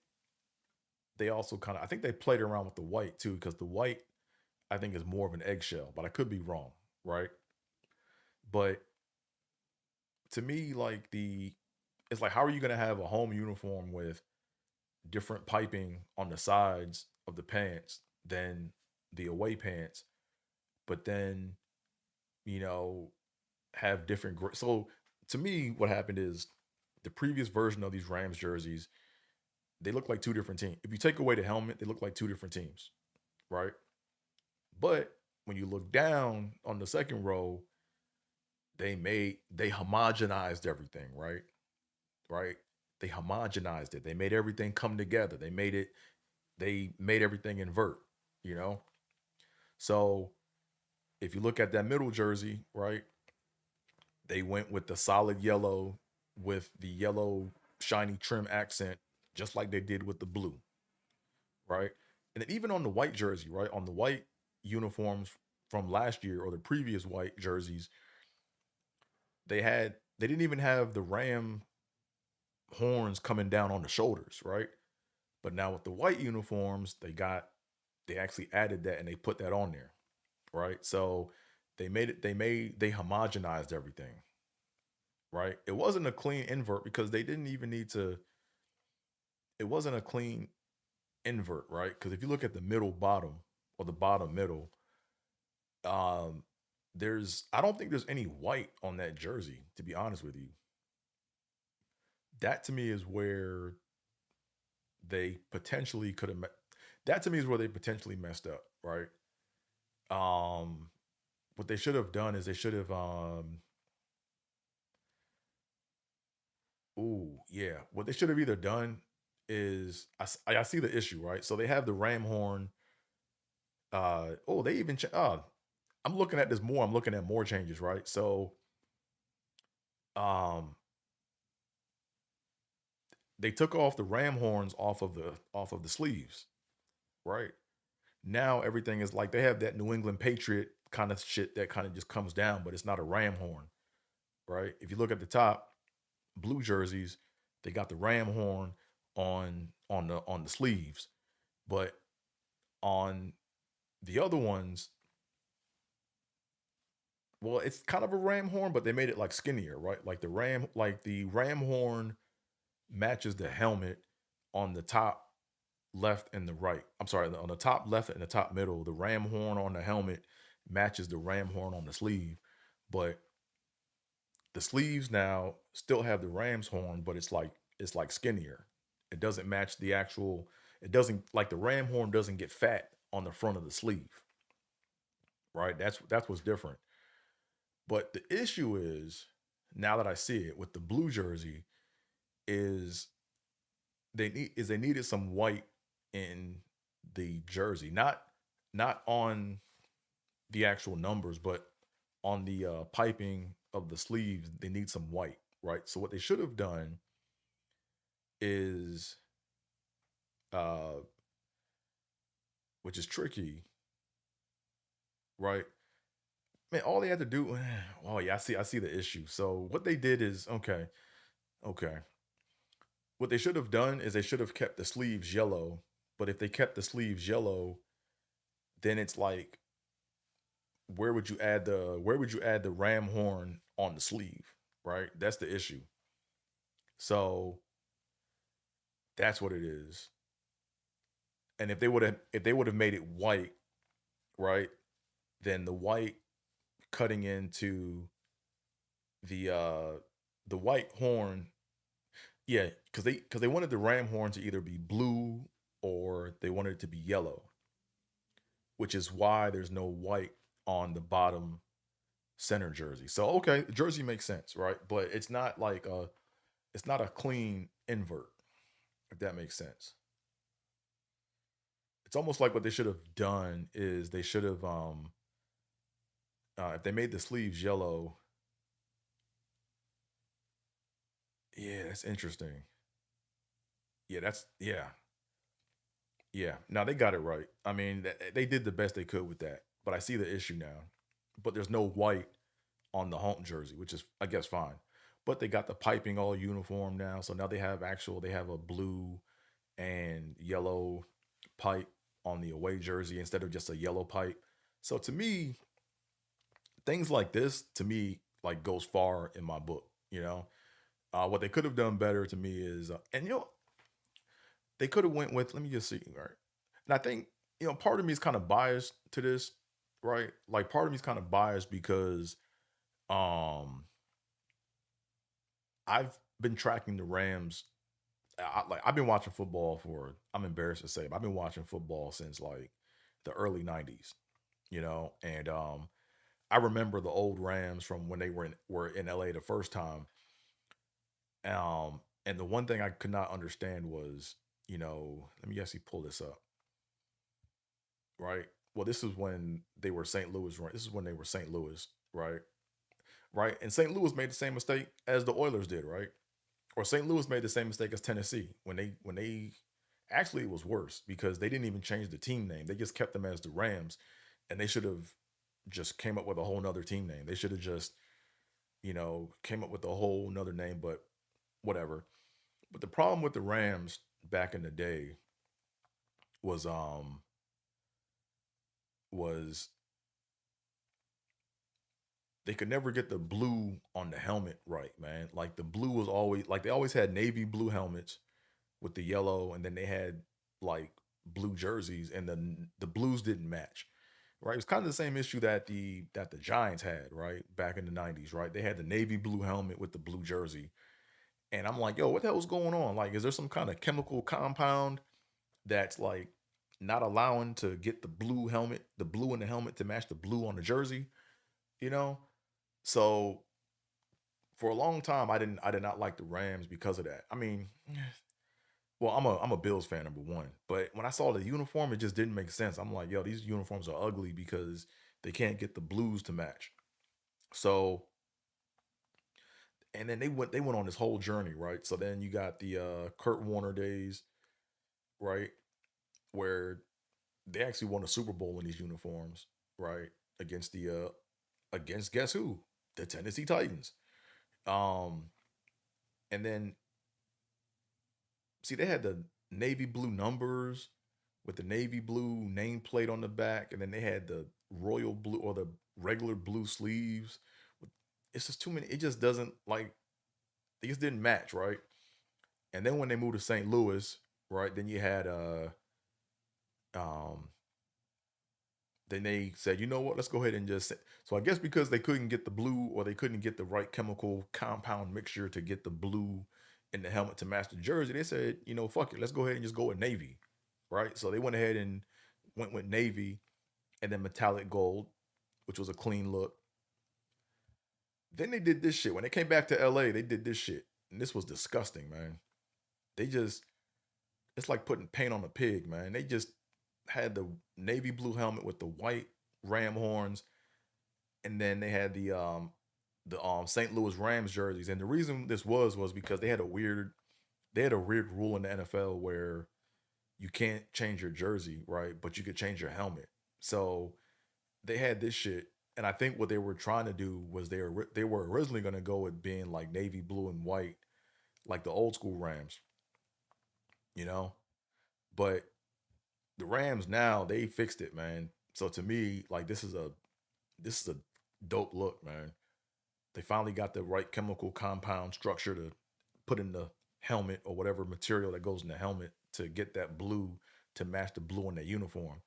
they also kind of, I think they played around with the white too, because the white I think is more of an eggshell, but I could be wrong, right? But to me, like it's like, how are you going to have a home uniform with different piping on the sides of the pants than the away pants, but then, you know, have different. So to me, what happened is the previous version of these Rams jerseys, they look like two different teams. If you take away the helmet, they look like two different teams, right? But when you look down on the second row, they homogenized everything, right? Right? They homogenized it. They made everything come together. They made everything invert, you know? So if you look at that middle jersey, right, they went with the solid yellow with the yellow shiny trim accent, just like they did with the blue, right? And then even on the white jersey, right, on the white uniforms from last year or the previous white jerseys, they didn't even have the ram horns coming down on the shoulders, right? But now with the white uniforms, they actually added that and they put that on there, right? So they homogenized everything, right? It wasn't a clean invert because they didn't even need to, it wasn't a clean invert, right? Because if you look at the middle bottom or the bottom middle, um, I don't think there's any white on that jersey, to be honest with you. That to me is where they potentially could have that to me is where they potentially messed up, right? Um, what they should have done is they should have ooh, yeah. What they should have either done is I see the issue, right? So they have the ram horn. Oh, they even I'm looking at this more. I'm looking at more changes, right? So um they took off the ram horns off of the sleeves, right? Now everything is like they have that New England Patriot kind of shit that kind of just comes down, but it's not a ram horn, right? If you look at the top, blue jerseys, they got the ram horn on the sleeves, but on the other ones, well, it's kind of a ram horn, but they made it like skinnier, right? Like the ram horn matches the helmet on the top left and the right. I'm sorry, on the top left and the top middle, the ram horn on the helmet matches the ram horn on the sleeve, but the sleeves now still have the ram's horn, but it's like skinnier. It doesn't match the actual. It doesn't like the ram horn doesn't get fat on the front of the sleeve, right? That's what's different. But the issue is now that I see it with the blue jersey is they needed some white in the jersey, not on the actual numbers, but on the piping of the sleeves. They need some white, right? So what they should have done is, uh, which is tricky, right? Man, all they had to do. Oh yeah, I see the issue. So what they did is okay, okay. What they should have done is they should have kept the sleeves yellow. But if they kept the sleeves yellow, then it's like where would you add the ram horn on the sleeve, right? That's the issue. So that's what it is. And if they would have made it white, right? Then the white cutting into the white horn, yeah, because they wanted the ram horn to either be blue or they wanted it to be yellow, which is why there's no white on the bottom center jersey. So okay, the jersey makes sense, right? But it's not a clean invert, if that makes sense. It's almost like what they should have done is they should have if they made the sleeves yellow, yeah, that's interesting. Yeah, yeah. Now they got it right. I mean, they did the best they could with that. But I see the issue now. But there's no white on the home jersey, which is I guess fine. But they got the piping all uniform now, so now they have a blue and yellow pipe on the away jersey instead of just a yellow pipe. So to me, things like this to me like goes far in my book. You know, what they could have done better to me is, and you know, they could have went with. Let me just see, right? And I think part of me is kind of biased to this, right? Like part of me is kind of biased because um I've been tracking the Rams. I've been watching football for. I'm embarrassed to say, but I've been watching football since like the early '90s. And I remember the old Rams from when they were in LA the first time. And the one thing I could not understand was, let me actually pull this up, right? Well, this is when they were St. Louis, right? This is when they were St. Louis, right? Right. And St. Louis made the same mistake as the Oilers did, right? Or St. Louis made the same mistake as Tennessee when they actually it was worse because they didn't even change the team name. They just kept them as the Rams, and they should have just came up with a whole nother team name. They should have just came up with a whole nother name, but whatever. But the problem with the Rams back in the day was was they could never get the blue on the helmet right, man. Like the blue was always like they always had navy blue helmets with the yellow, and then they had like blue jerseys, and then the blues didn't match. Right, it was kind of the same issue that the Giants had right back in the '90s. Right, they had the navy blue helmet with the blue jersey, and I'm like, yo, what the hell's going on? Like, is there some kind of chemical compound that's like not allowing to get the blue in the helmet to match the blue on the jersey? You know, so for a long time, I did not like the Rams because of that. I mean, well, I'm a Bills fan, number one. But when I saw the uniform, it just didn't make sense. I'm like, yo, these uniforms are ugly because they can't get the blues to match. So, and then they went on this whole journey, right? So then you got the Kurt Warner days, right, where they actually won a Super Bowl in these uniforms, right, against the against guess who, the Tennessee Titans. Um, and then see they had the navy blue numbers with the navy blue nameplate on the back, and then they had the royal blue or the regular blue sleeves. It's just too many. It just doesn't like these didn't match, right? And then when they moved to St. Louis, right, then you had um then they said, you know what, let's go ahead and just so I guess because they couldn't get the blue or they couldn't get the right chemical compound mixture to get the blue in the helmet to match the jersey, they said, fuck it, let's go ahead and just go with navy. right? So they went ahead and went with navy and then metallic gold, which was a clean look. Then they did this shit. When they came back to LA, they did this shit. And this was disgusting, man. They just, it's like putting paint on a pig, man. They just had the navy blue helmet with the white ram horns, and then they had the St. Louis Rams jerseys. And the reason this was because they had a weird rule in the NFL where you can't change your jersey, right? But you could change your helmet. So they had this shit, and I think what they were trying to do was they were originally going to go with being like navy blue and white, like the old school Rams, you know. But the Rams now they fixed it, man. So to me, like this is a dope look, man. They finally got the right chemical compound structure to put in the helmet or whatever material that goes in the helmet to get that blue to match the blue in their uniform.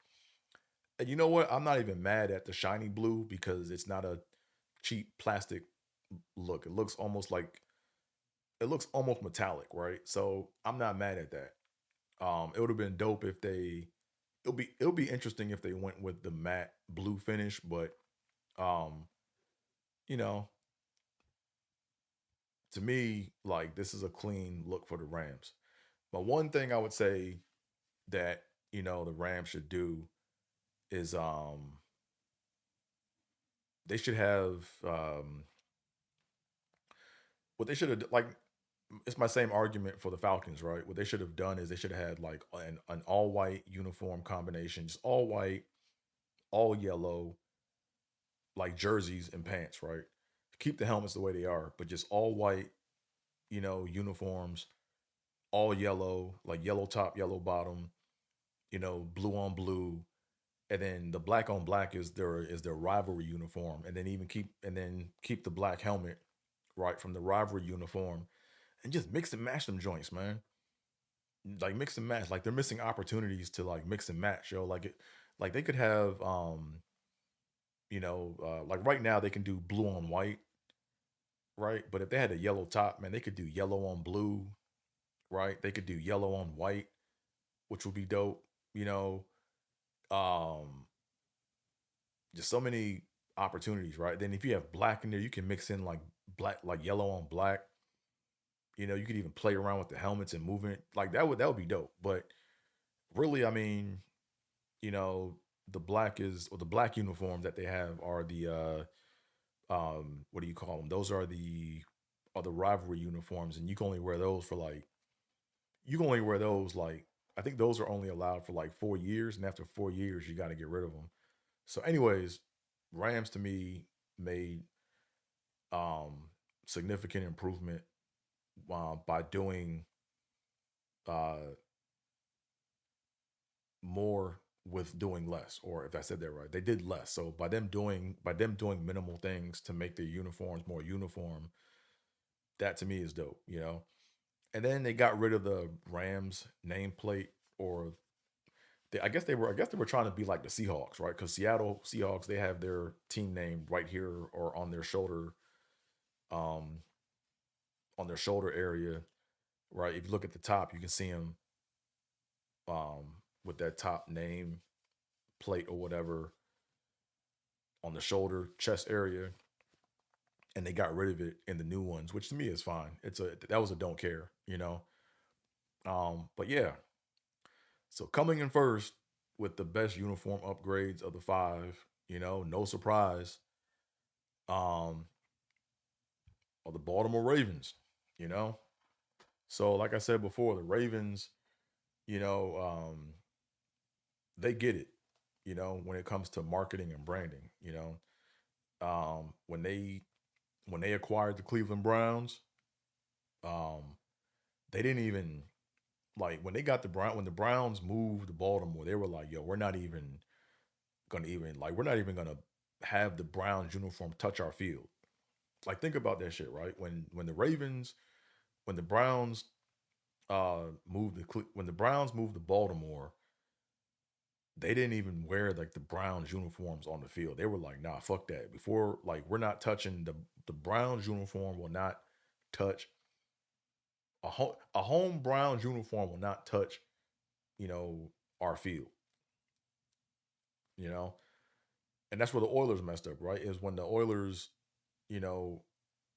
And you know what? I'm not even mad at the shiny blue because it's not a cheap plastic look. It looks almost metallic, right? So I'm not mad at that. It would have been dope if they. It'll be interesting if they went with the matte blue finish, but um, you know, to me, like this is a clean look for the Rams. But one thing I would say that the Rams should do is they should have what they should have like it's my same argument for the Falcons, right? What they should have done is they should have had like an all white uniform combination, just all white, all yellow, like jerseys and pants, right? Keep the helmets the way they are, but just all white, uniforms, all yellow, like yellow top, yellow bottom, blue on blue, and then the black on black is their rivalry uniform, and then keep the black helmet right from the rivalry uniform, and just mix and match them joints, man. Like mix and match, like they're missing opportunities to like mix and match, yo. Like they could have, like right now they can do blue on white, right? But if they had a yellow top, man, they could do yellow on blue, right? They could do yellow on white, which would be dope, you know. Um, just so many opportunities, right? Then if you have black in there, you can mix in like black, like yellow on black. You could even play around with the helmets and movement. Like that would be dope. But really, I mean, you know, the black uniforms that they have are the what do you call them? Those are the rivalry uniforms, and you can only wear those like I think those are only allowed for like 4 years, and after 4 years, you got to get rid of them. So, anyways, Rams to me made um significant improvement by doing uh more with doing less, or if I said that right, they did less. So by them doing minimal things to make their uniforms more uniform, that to me is dope. And then they got rid of the Rams nameplate, or I guess they were trying to be like the Seahawks, right? Because Seattle Seahawks, they have their team name right here or um, on their shoulder area, right? If you look at the top, you can see them with that top name plate or whatever on the shoulder chest area, and they got rid of it in the new ones, which to me is fine. That was a don't care. But yeah, so coming in first with the best uniform upgrades of the five, no surprise, um, are the Baltimore Ravens. You know, so like I said before, the Ravens, you know, they get it. When it comes to marketing and branding. When they acquired the Cleveland Browns, um, they didn't even like when they got the Brown when the Browns moved to Baltimore, they were like, "Yo, we're not even gonna have the Browns uniform touch our field." Like, think about that shit, right? When the Browns when the Browns moved to Baltimore, they didn't even wear like the Browns uniforms on the field. They were like, "Nah, fuck that." Before, like, we're not touching the Browns uniform. Will not touch a home Browns uniform. Will not touch. You know. our field, you know? And that's where the Oilers messed up, right? Is when the Oilers, you know,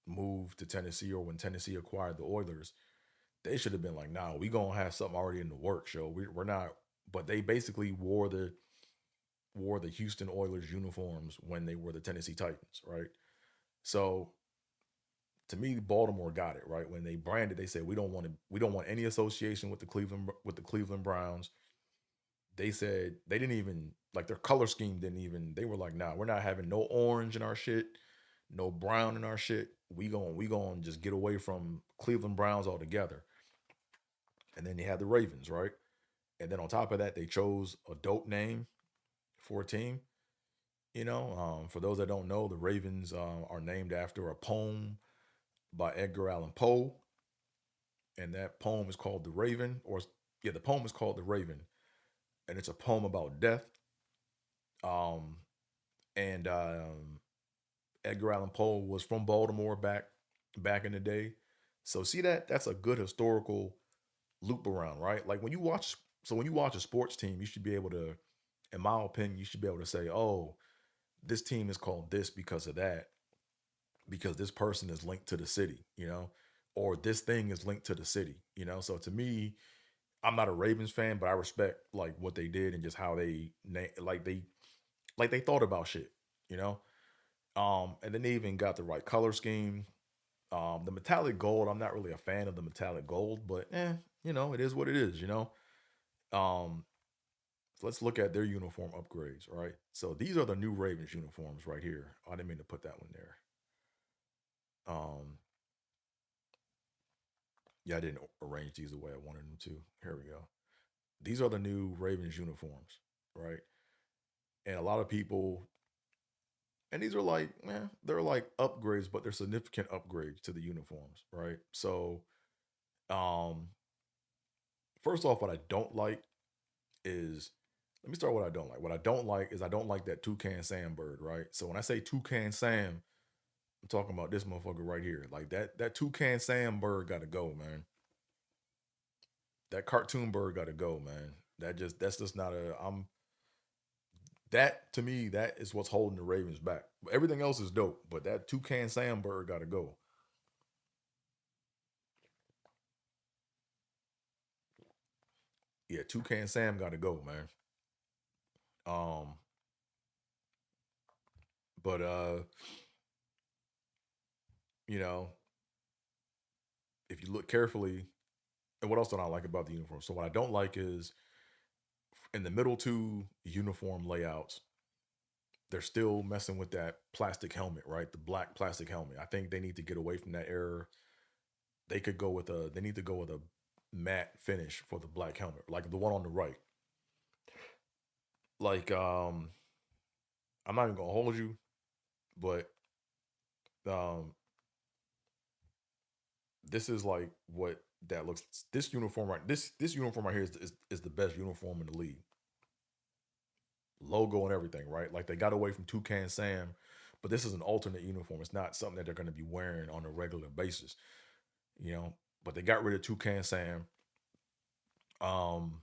moved to Tennessee, or when Tennessee acquired the Oilers, they should have been like, nah, we gonna have something already in the works, yo. We're not, but they basically wore the Houston Oilers uniforms when they were the Tennessee Titans, right? So to me, Baltimore got it right when they branded. They said we don't want any association with the Cleveland Browns. They said they didn't even like their color scheme didn't even. They were like, nah, we're not having no orange in our shit, no brown in our shit. We going just get away from Cleveland Browns altogether. And then they had the Ravens, right? And then on top of that, they chose a dope name for a team. For those that don't know, the Ravens are named after a poem by Edgar Allan Poe, and that poem is called "The Raven," or yeah, the poem is called "The Raven," and it's a poem about death. Um, and Edgar Allan Poe was from Baltimore back in the day, so see that's a good historical loop around, right? Like when you watch a sports team, you should be able to, in my opinion, you should be able to say, oh, this team is called this because of that, because this person is linked to the city, or this thing is linked to the city. So to me, I'm not a Ravens fan, but I respect like what they did and just how they thought about shit, you know. And then they even got the right color scheme. The metallic gold, I'm not really a fan of the metallic gold, but it is what it is. Um, so let's look at their uniform upgrades, right? So these are the new Ravens uniforms right here. I didn't mean to put that one there. Um, yeah, I didn't arrange these the way I wanted them to. Here we go. These are the new Ravens uniforms, right? And a lot of people, and these are like, they're like upgrades, but they're significant upgrades to the uniforms, right? So, um, first off, what I don't like is, let me start with what I don't like. What I don't like is I don't like that Toucan Sam bird, right? So when I say Toucan Sam, I'm talking about this motherfucker right here. Like that Toucan Sam bird got to go, man. That cartoon bird got to go, man. That's just not a. I'm that to me that is what's holding the Ravens back. Everything else is dope, but that Toucan Sam bird got to go. Yeah, Toucan Sam got to go, man. Um, but you know, if you look carefully, and what else don't I like about the uniform? So what I don't like is in the middle two uniform layouts, they're still messing with that plastic helmet, right? The black plastic helmet. I think they need to get away from that error. They need to go with a matte finish for the black helmet, like the one on the right. Like I'm not even gonna hold you, but um this is like what that looks. This uniform right here is the best uniform in the league. Logo and everything, right? Like they got away from Toucan Sam, but this is an alternate uniform. It's not something that they're going to be wearing on a regular basis, you know. But they got rid of Toucan Sam. Um,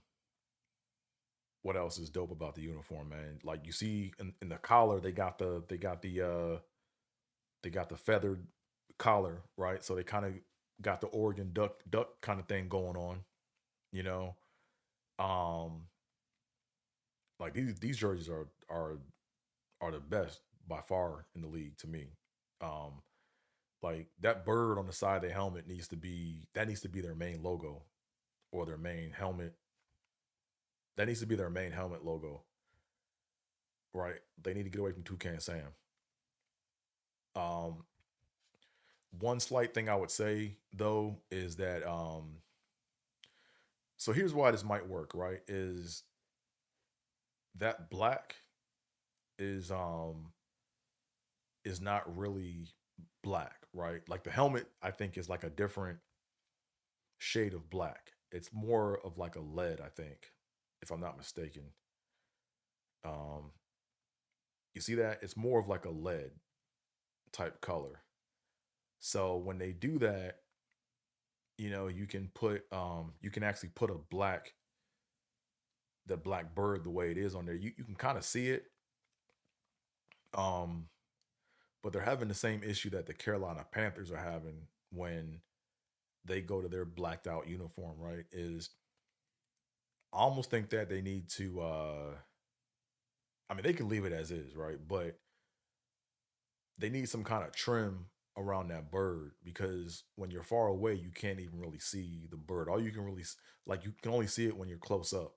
what else is dope about the uniform, man? Like you see in the collar, they got the feathered collar, right? So they kind of got the Oregon duck kind of thing going on, you know. Um, like these jerseys are the best by far in the league to me. Um, like that bird on the side of the helmet needs to be their main logo, or their main helmet. That needs to be their main helmet logo, right? They need to get away from Toucan Sam. Um, one slight thing I would say though is that so here's why this might work, right? Is that black is um is not really black, right? Like the helmet, I think is like a different shade of black. It's more of like a lead, I think, if I'm not mistaken. Um, you see that? It's more of like a lead type color. So when they do that, you can actually put a black the black bird the way it is on there. You can kind of see it. Um, but they're having the same issue that the Carolina Panthers are having when they go to their blacked out uniform, right? Is I almost think that they need to I mean they can leave it as is, right? But they need some kind of trim around that bird because when you're far away, you can't even really see the bird. All you can really like you can only see it when you're close up,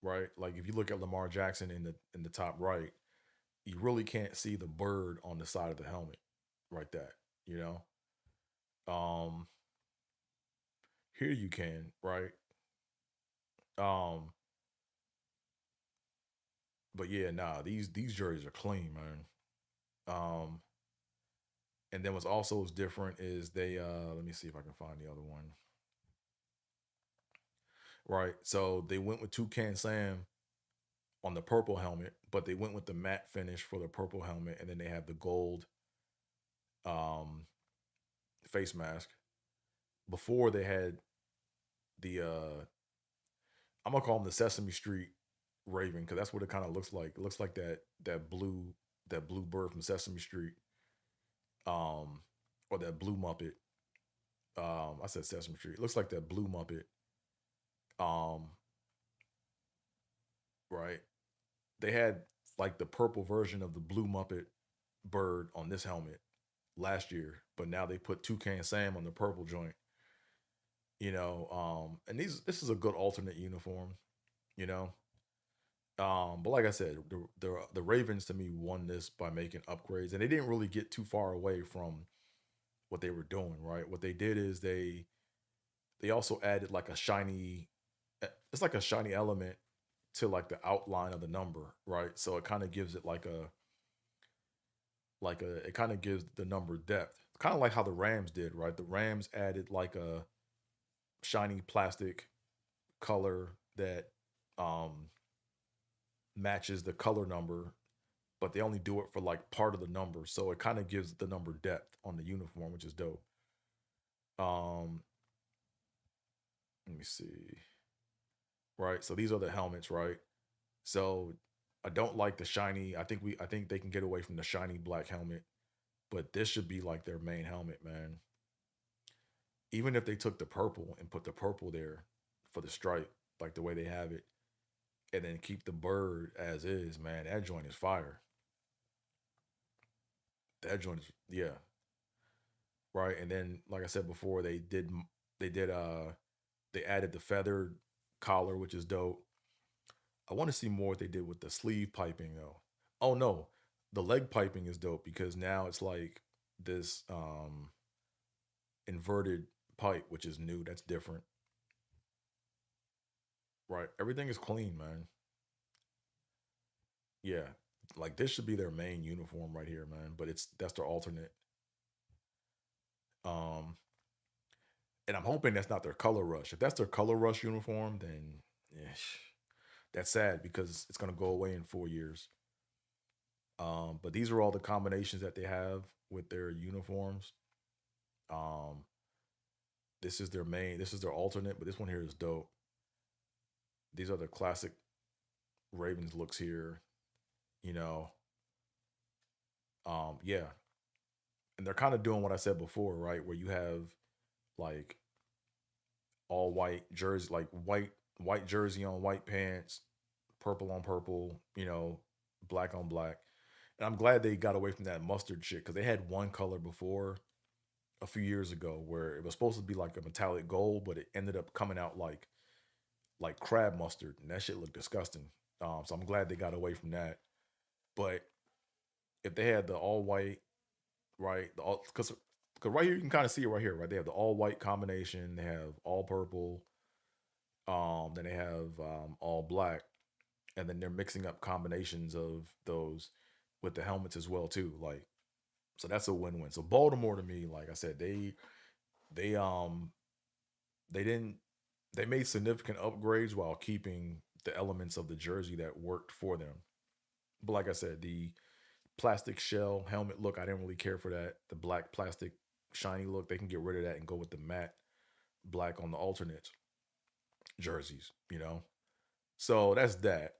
right? Like if you look at Lamar Jackson in the top right, you really can't see the bird on the side of the helmet, right? That you know. Um, Here you can, right? Um, but yeah, nah, these jerseys are clean, man. Um, and then what's also is different is they let me see if I can find the other one. Right. So they went with Toucan Sam on the purple helmet, but they went with the matte finish for the purple helmet, and then they have the gold um face mask. Before they had the I'm gonna call them the Sesame Street Raven because that's what it kind of looks like. It looks like that blue bird from Sesame Street, um, or that blue Muppet. I said Sesame Street. It looks like that blue Muppet. Um, right. They had like the purple version of the blue Muppet bird on this helmet last year, but now they put Toucan Sam on the purple joint. And this is a good alternate uniform. You know, but like I said, the Ravens to me won this by making upgrades, and they didn't really get too far away from what they were doing. Right, what they did is they also added like a shiny, it's like a shiny element to like the outline of the number, right? So it kind of gives it it kind of gives the number depth, kind of like how the Rams did, right? The Rams added like a shiny plastic color that um matches the color number, but they only do it for like part of the number, so it kind of gives the number depth on the uniform, which is dope. Um, Let me see. Right, so these are the helmets, right? So I don't like the shiny. I think they can get away from the shiny black helmet, but this should be like their main helmet, man. Even if they took the purple and put the purple there for the stripe, like the way they have it, and then keep the bird as is, man, that joint is fire. That joint is yeah, right. And then like I said before, they did they added the feathered collar, which is dope. I want to see more what they did with the sleeve piping though. Oh no, the leg piping is dope because now it's like this inverted pipe, which is new. That's different. Right. Everything is clean, man. Yeah. Like this should be their main uniform right here, man. But that's their alternate. Um, and I'm hoping that's not their color rush. If that's their color rush uniform, then yeah, that's sad because it's gonna go away in 4 years. But these are all the combinations that they have with their uniforms. Um, this is their main, this is their alternate, but this one here is dope. These are the classic Ravens looks here, you know. Yeah. And they're kind of doing what I said before, right? Where you have like all white jersey, like white jersey on white pants, purple on purple, black on black. And I'm glad they got away from that mustard shit because they had one color before a few years ago where it was supposed to be like a metallic gold, but it ended up coming out like crab mustard, and that shit looked disgusting. So I'm glad they got away from that. But if they had the all white, right, the all because right here you can kind of see it right here, right? They have the all white combination, they have all purple, then they have all black, and then they're mixing up combinations of those with the helmets as well too. Like, so that's a win-win. So Baltimore to me, like I said, they they didn't they made significant upgrades while keeping the elements of the jersey that worked for them. But like I said, the plastic shell helmet look, I didn't really care for that. The black plastic shiny look, they can get rid of that and go with the matte black on the alternate jerseys. So that's that.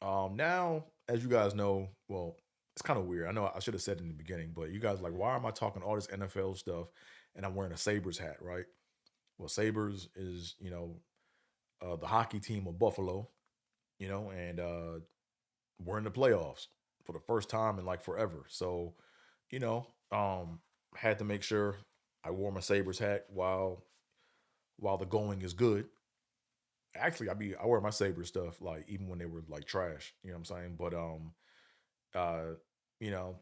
Now, as you guys know, well, it's kind of weird. I know I should have said it in the beginning, but you guys are like, why am I talking all this NFL stuff and I'm wearing a Sabres hat, right? Well, Sabres is, the hockey team of Buffalo, and we're in the playoffs for the first time in like forever. So, you know, um, had to make sure I wore my Sabres hat while the going is good. Actually, I wear my Sabres stuff like even when they were like trash, you know what I'm saying? But uh, you know,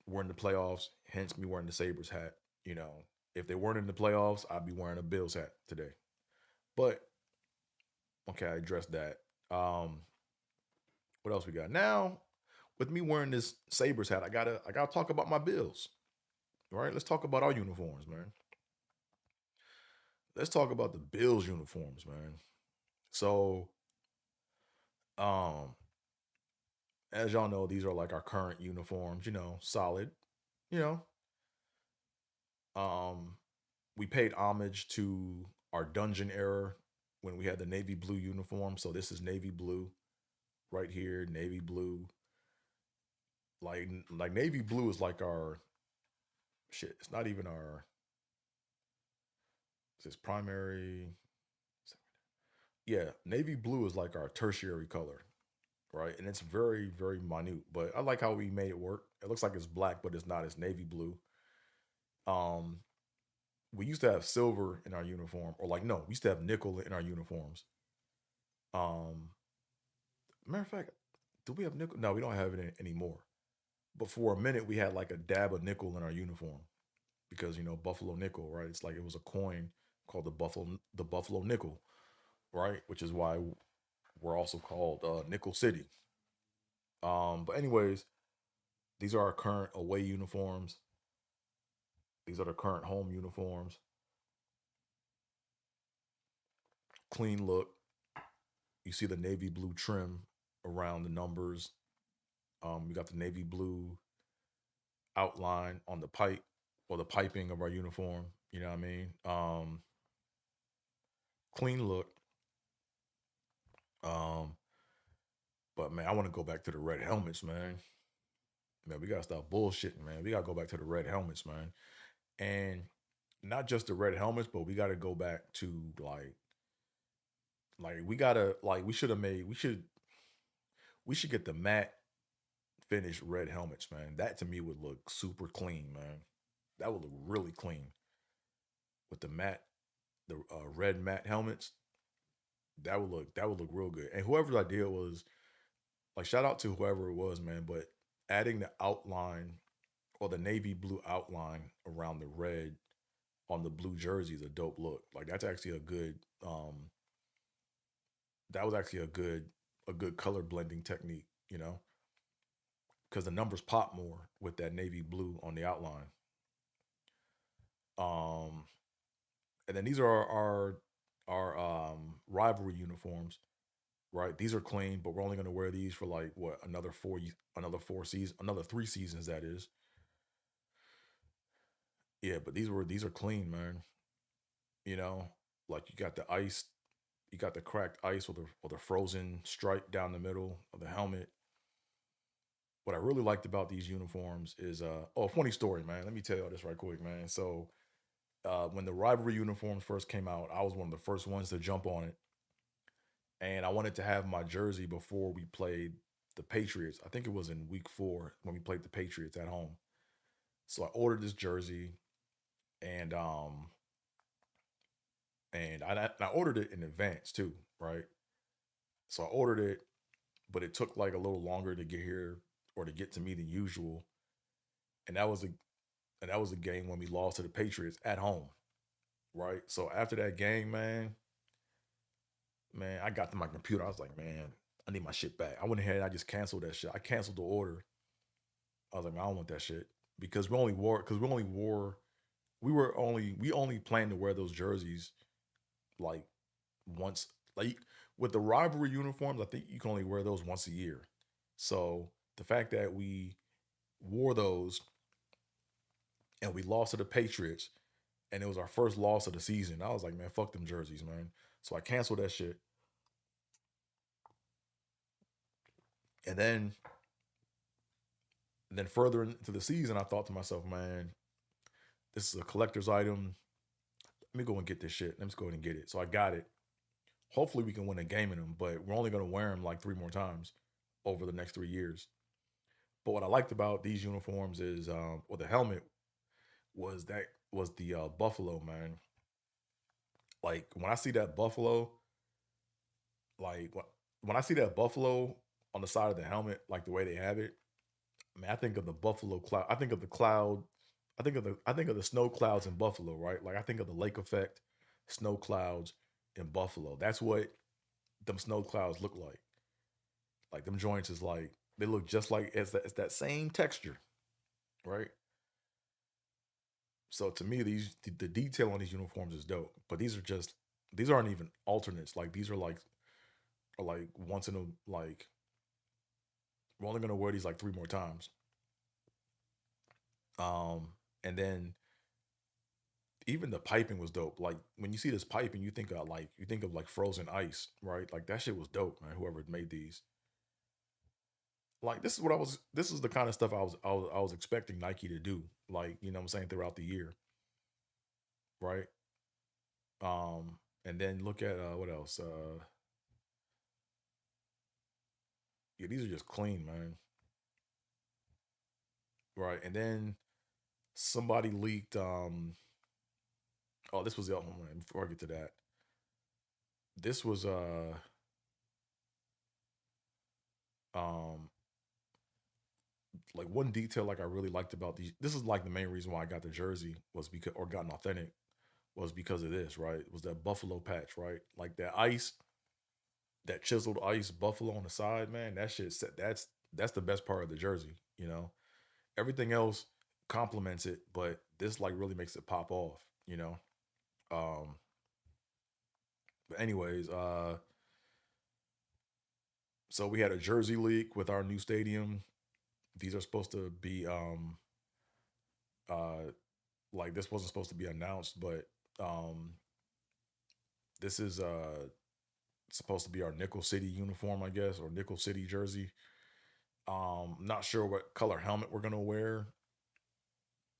we're in the playoffs, hence me wearing the Sabres hat. You know, if they weren't in the playoffs, I'd be wearing a Bills hat today. But okay, I addressed that. Um, what else we got? Now, with me wearing this Sabres hat, I gotta talk about my Bills. All right, let's talk about our uniforms, man. Let's talk about the Bills uniforms, man. So, um, as y'all know, these are like our current uniforms, solid. You know, um, we paid homage to our dungeon era when we had the navy blue uniform. So this is navy blue right here, navy blue. Like navy blue is like our shit. It's not even our is this primary. Yeah, navy blue is like our tertiary color, right? And it's very, very minute. But I like how we made it work. It looks like it's black, but it's not. It's navy blue. Um, we used to have silver in our uniform, or like no, we used to have nickel in our uniforms. Um, Matter of fact, do we have nickel? No, we don't have it anymore. But for a minute, we had like a dab of nickel in our uniform because Buffalo nickel, right? It's like it was a coin called the Buffalo nickel, right? Which is why we're also called Nickel City. But anyways, these are our current away uniforms. These are the current home uniforms. Clean look. You see the navy blue trim around the numbers. We got the navy blue outline on the pipe or the piping of our uniform. You know what I mean? Clean look. Um, but man, I want to go back to the red helmets, man. Man, we gotta stop bullshitting, man. We gotta go back to the red helmets, man. And not just the red helmets, but we gotta go back to like we gotta like we should get the matte finish red helmets, man. That to me would look super clean, man. That would look really clean with the red matte helmets. That would look real good. And whoever's idea was, like, shout out to whoever it was, man. But adding the outline or the navy blue outline around the red on the blue jersey is a dope look. Like that's actually a good that was actually a good color blending technique, because the numbers pop more with that navy blue on the outline. Um and then these are our rivalry uniforms, right? These are clean, but we're only going to wear these for like what another 3 seasons, that is. Yeah, but these are clean, man. You know, like you got the cracked ice or the frozen stripe down the middle of the helmet. What I really liked about these uniforms is funny story, man. Let me tell you all this right quick, man. So when the rivalry uniforms first came out, I was one of the first ones to jump on it, and I wanted to have my jersey before we played the Patriots. I think it was in week 4 when we played the Patriots at home. So I ordered this jersey, and I ordered it in advance too, right? So I ordered it, but it took like a little longer to get here or to get to me than usual. And that was a game when we lost to the Patriots at home, right? So after that game, man, I got to my computer. I was like, man, I need my shit back. I went ahead and I just canceled that shit. I canceled the order. I was like, man, I don't want that shit because we only planned to wear those jerseys like once, like with the rivalry uniforms. I think you can only wear those once a year. So the fact that we wore those and we lost to the Patriots and it was our first loss of the season, I was like, man, fuck them jerseys, man. So I canceled that shit. And then further into the season, I thought to myself, man, this is a collector's item. Let me go and get this shit. Let me just go ahead and get it. So I got it. Hopefully we can win a game in them, but we're only going to wear them like three more times over the next 3 years. But what I liked about these uniforms is, or the helmet was that was the buffalo, man. Like when I see that buffalo, like when I see that buffalo on the side of the helmet, like the way they have it, I mean, I think of the buffalo cloud. I think of the cloud. I think of the snow clouds in Buffalo, right? Like I think of the lake effect, snow clouds in Buffalo. That's what them snow clouds look like. Like them joints is like they look just like it's that same texture, right? So to me, the detail on these uniforms is dope. But these aren't even alternates. Like these are like once in a like we're only gonna wear these like three more times. Um, and then even the piping was dope. Like when you see this piping, you think of like frozen ice, right? Like that shit was dope, man. Whoever made these, like this is the kind of stuff I was expecting Nike to do. Like you know what I'm saying throughout the year, right? And then look at what else? Yeah, these are just clean, man. Right, and then somebody leaked. Oh, this was the other one. Man, before I get to that, this was um like one detail like I really liked about these. This is like the main reason why I got the jersey was because or got an authentic was because of this, right? It was that buffalo patch, right? Like that ice, that chiseled ice buffalo on the side, man. That shit that's the best part of the jersey, you know. Everything else complements it, but this like really makes it pop off, you know. Um but anyways, so we had a jersey leak with our new stadium. These are supposed to be uh like this wasn't supposed to be announced, but um this is supposed to be our Nickel City uniform, I guess, or Nickel City jersey. Not sure what color helmet we're gonna wear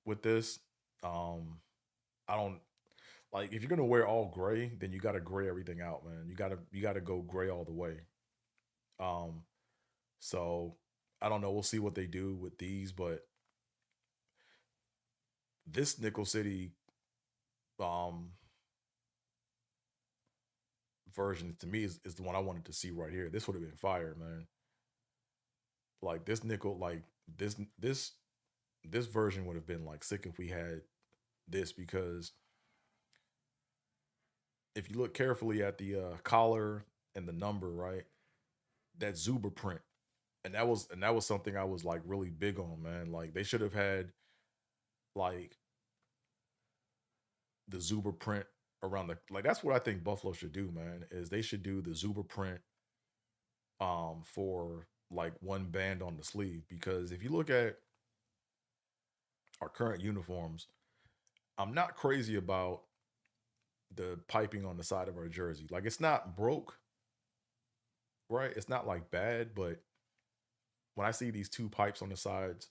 with this. Um, I don't like if you're gonna wear all gray, then you gotta gray everything out, man. You gotta go gray all the way. Um, so I don't know. We'll see what they do with these, but this Nickel City um version to me is the one I wanted to see right here. This would have been fire, man. Like this nickel, like this this this version would have been like sick if we had this because if you look carefully at the collar and the number, right, that Zuber print, and that was something I was like really big on, man. Like they should have had like the Zuber print around the like that's what I think Buffalo should do, man. Is they should do the Zuber print for like one band on the sleeve because if you look at our current uniforms, I'm not crazy about the piping on the side of our jersey. Like it's not broke, right? It's not like bad, but when I see these two pipes on the sides,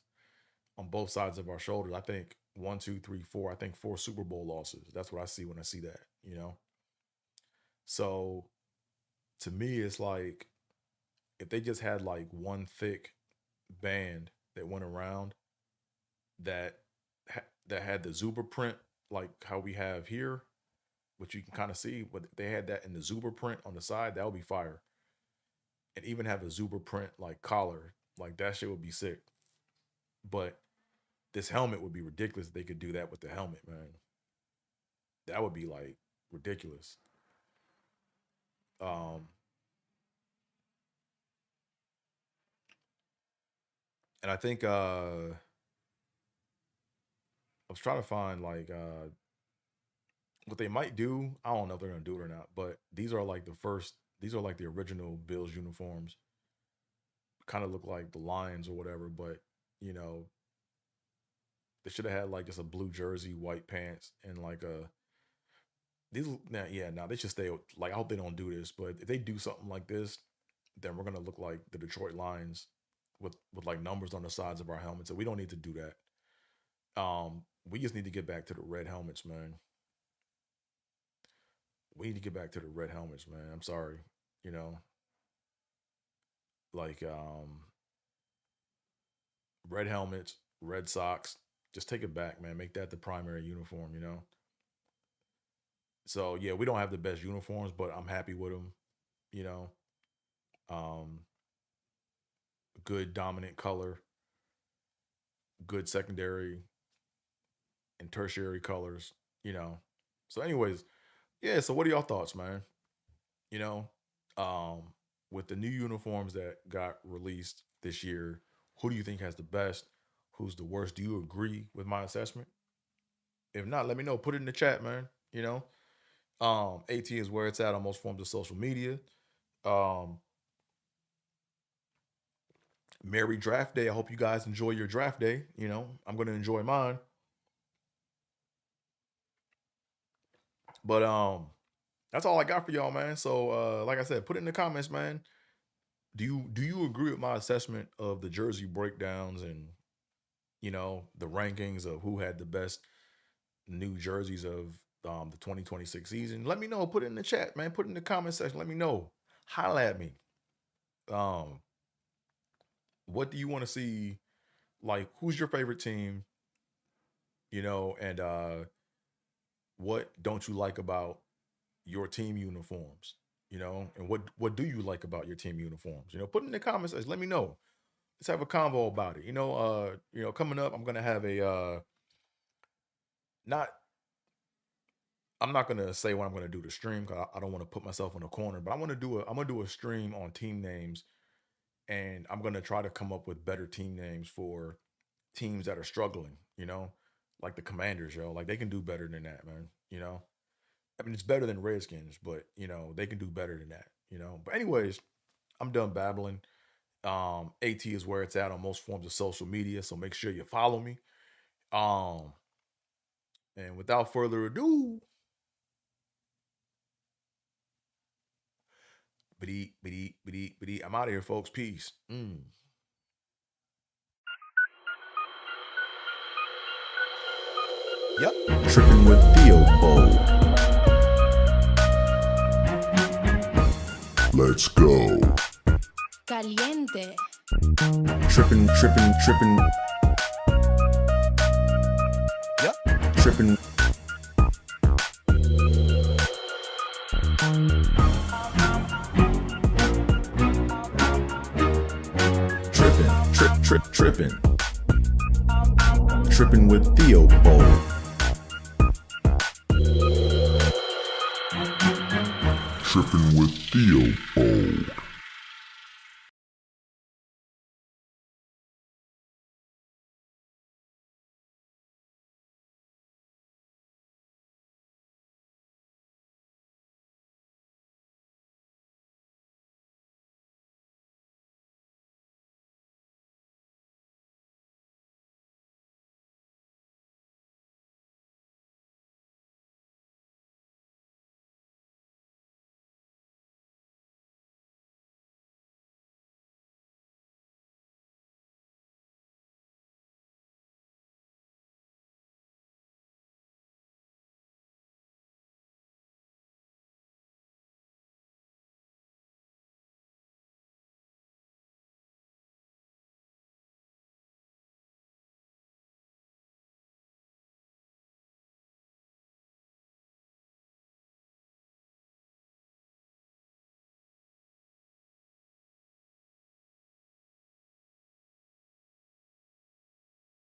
on both sides of our shoulders, I think one, two, three, four. I think four Super Bowl losses. That's what I see when I see that, you know? So to me, it's like if they just had like one thick band that went around that that had the Zuber print, like how we have here, which you can kind of see, but they had that in the Zuber print on the side, that would be fire. And even have a Zuber print like collar, like that shit would be sick. But this helmet would be ridiculous if they could do that with the helmet, man. That would be like ridiculous. Um, and I think I was trying to find like what they might do. I don't know if they're gonna do it or not, but these are like the original Bills uniforms. Kind of look like the Lions or whatever, but you know, they should have had like just a blue jersey, white pants, and like a these. Nah, yeah, no, they should stay. Like I hope they don't do this, but if they do something like this, then we're gonna look like the Detroit Lions with like numbers on the sides of our helmets. And we don't need to do that. We just need to get back to the red helmets, man. We need to get back to the red helmets, man. I'm sorry, you know, like red helmets, red socks. Just take it back, man. Make that the primary uniform, you know. So yeah, we don't have the best uniforms, but I'm happy with them. You know, um, good dominant color, good secondary and tertiary colors. You know. So, anyways, yeah. So, what are y'all thoughts, man? You know, um, with the new uniforms that got released this year, who do you think has the best? Who's the worst? Do you agree with my assessment? If not, let me know. Put it in the chat, man. You know, AT is where it's at on most forms of social media. Um, Merry draft day. I hope you guys enjoy your draft day. You know, I'm gonna enjoy mine. But that's all I got for y'all, man. So like I said, put it in the comments, man. Do you agree with my assessment of the jersey breakdowns and the rankings of who had the best new jerseys of the 2026 season? Let me know. Put it in the chat, man. Put it in the comment section. Let me know. Holla at me. Um, what do you want to see? Like, who's your favorite team? And what don't you like about your team uniforms? And what do you like about your team uniforms? Put it in the comments. Let me know. Let's have a convo about it. Coming up, I'm gonna have a not. I'm not gonna say what I'm gonna do to stream because I don't want to put myself in a corner. But I'm gonna do a stream on team names, and I'm gonna try to come up with better team names for teams that are struggling. Like the Commanders, yo. Like they can do better than that, man. I mean, it's better than Redskins, but they can do better than that. But anyways, I'm done babbling. AT is where it's at on most forms of social media, so make sure you follow me. And without further ado, I'm out of here, folks. Peace. Yep. Tripping with Theo Bold. Let's go. Caliente. Tripping. Yep. Tripping. Tripping. Tripping with Theo Bold. Tripping with Theo Bold.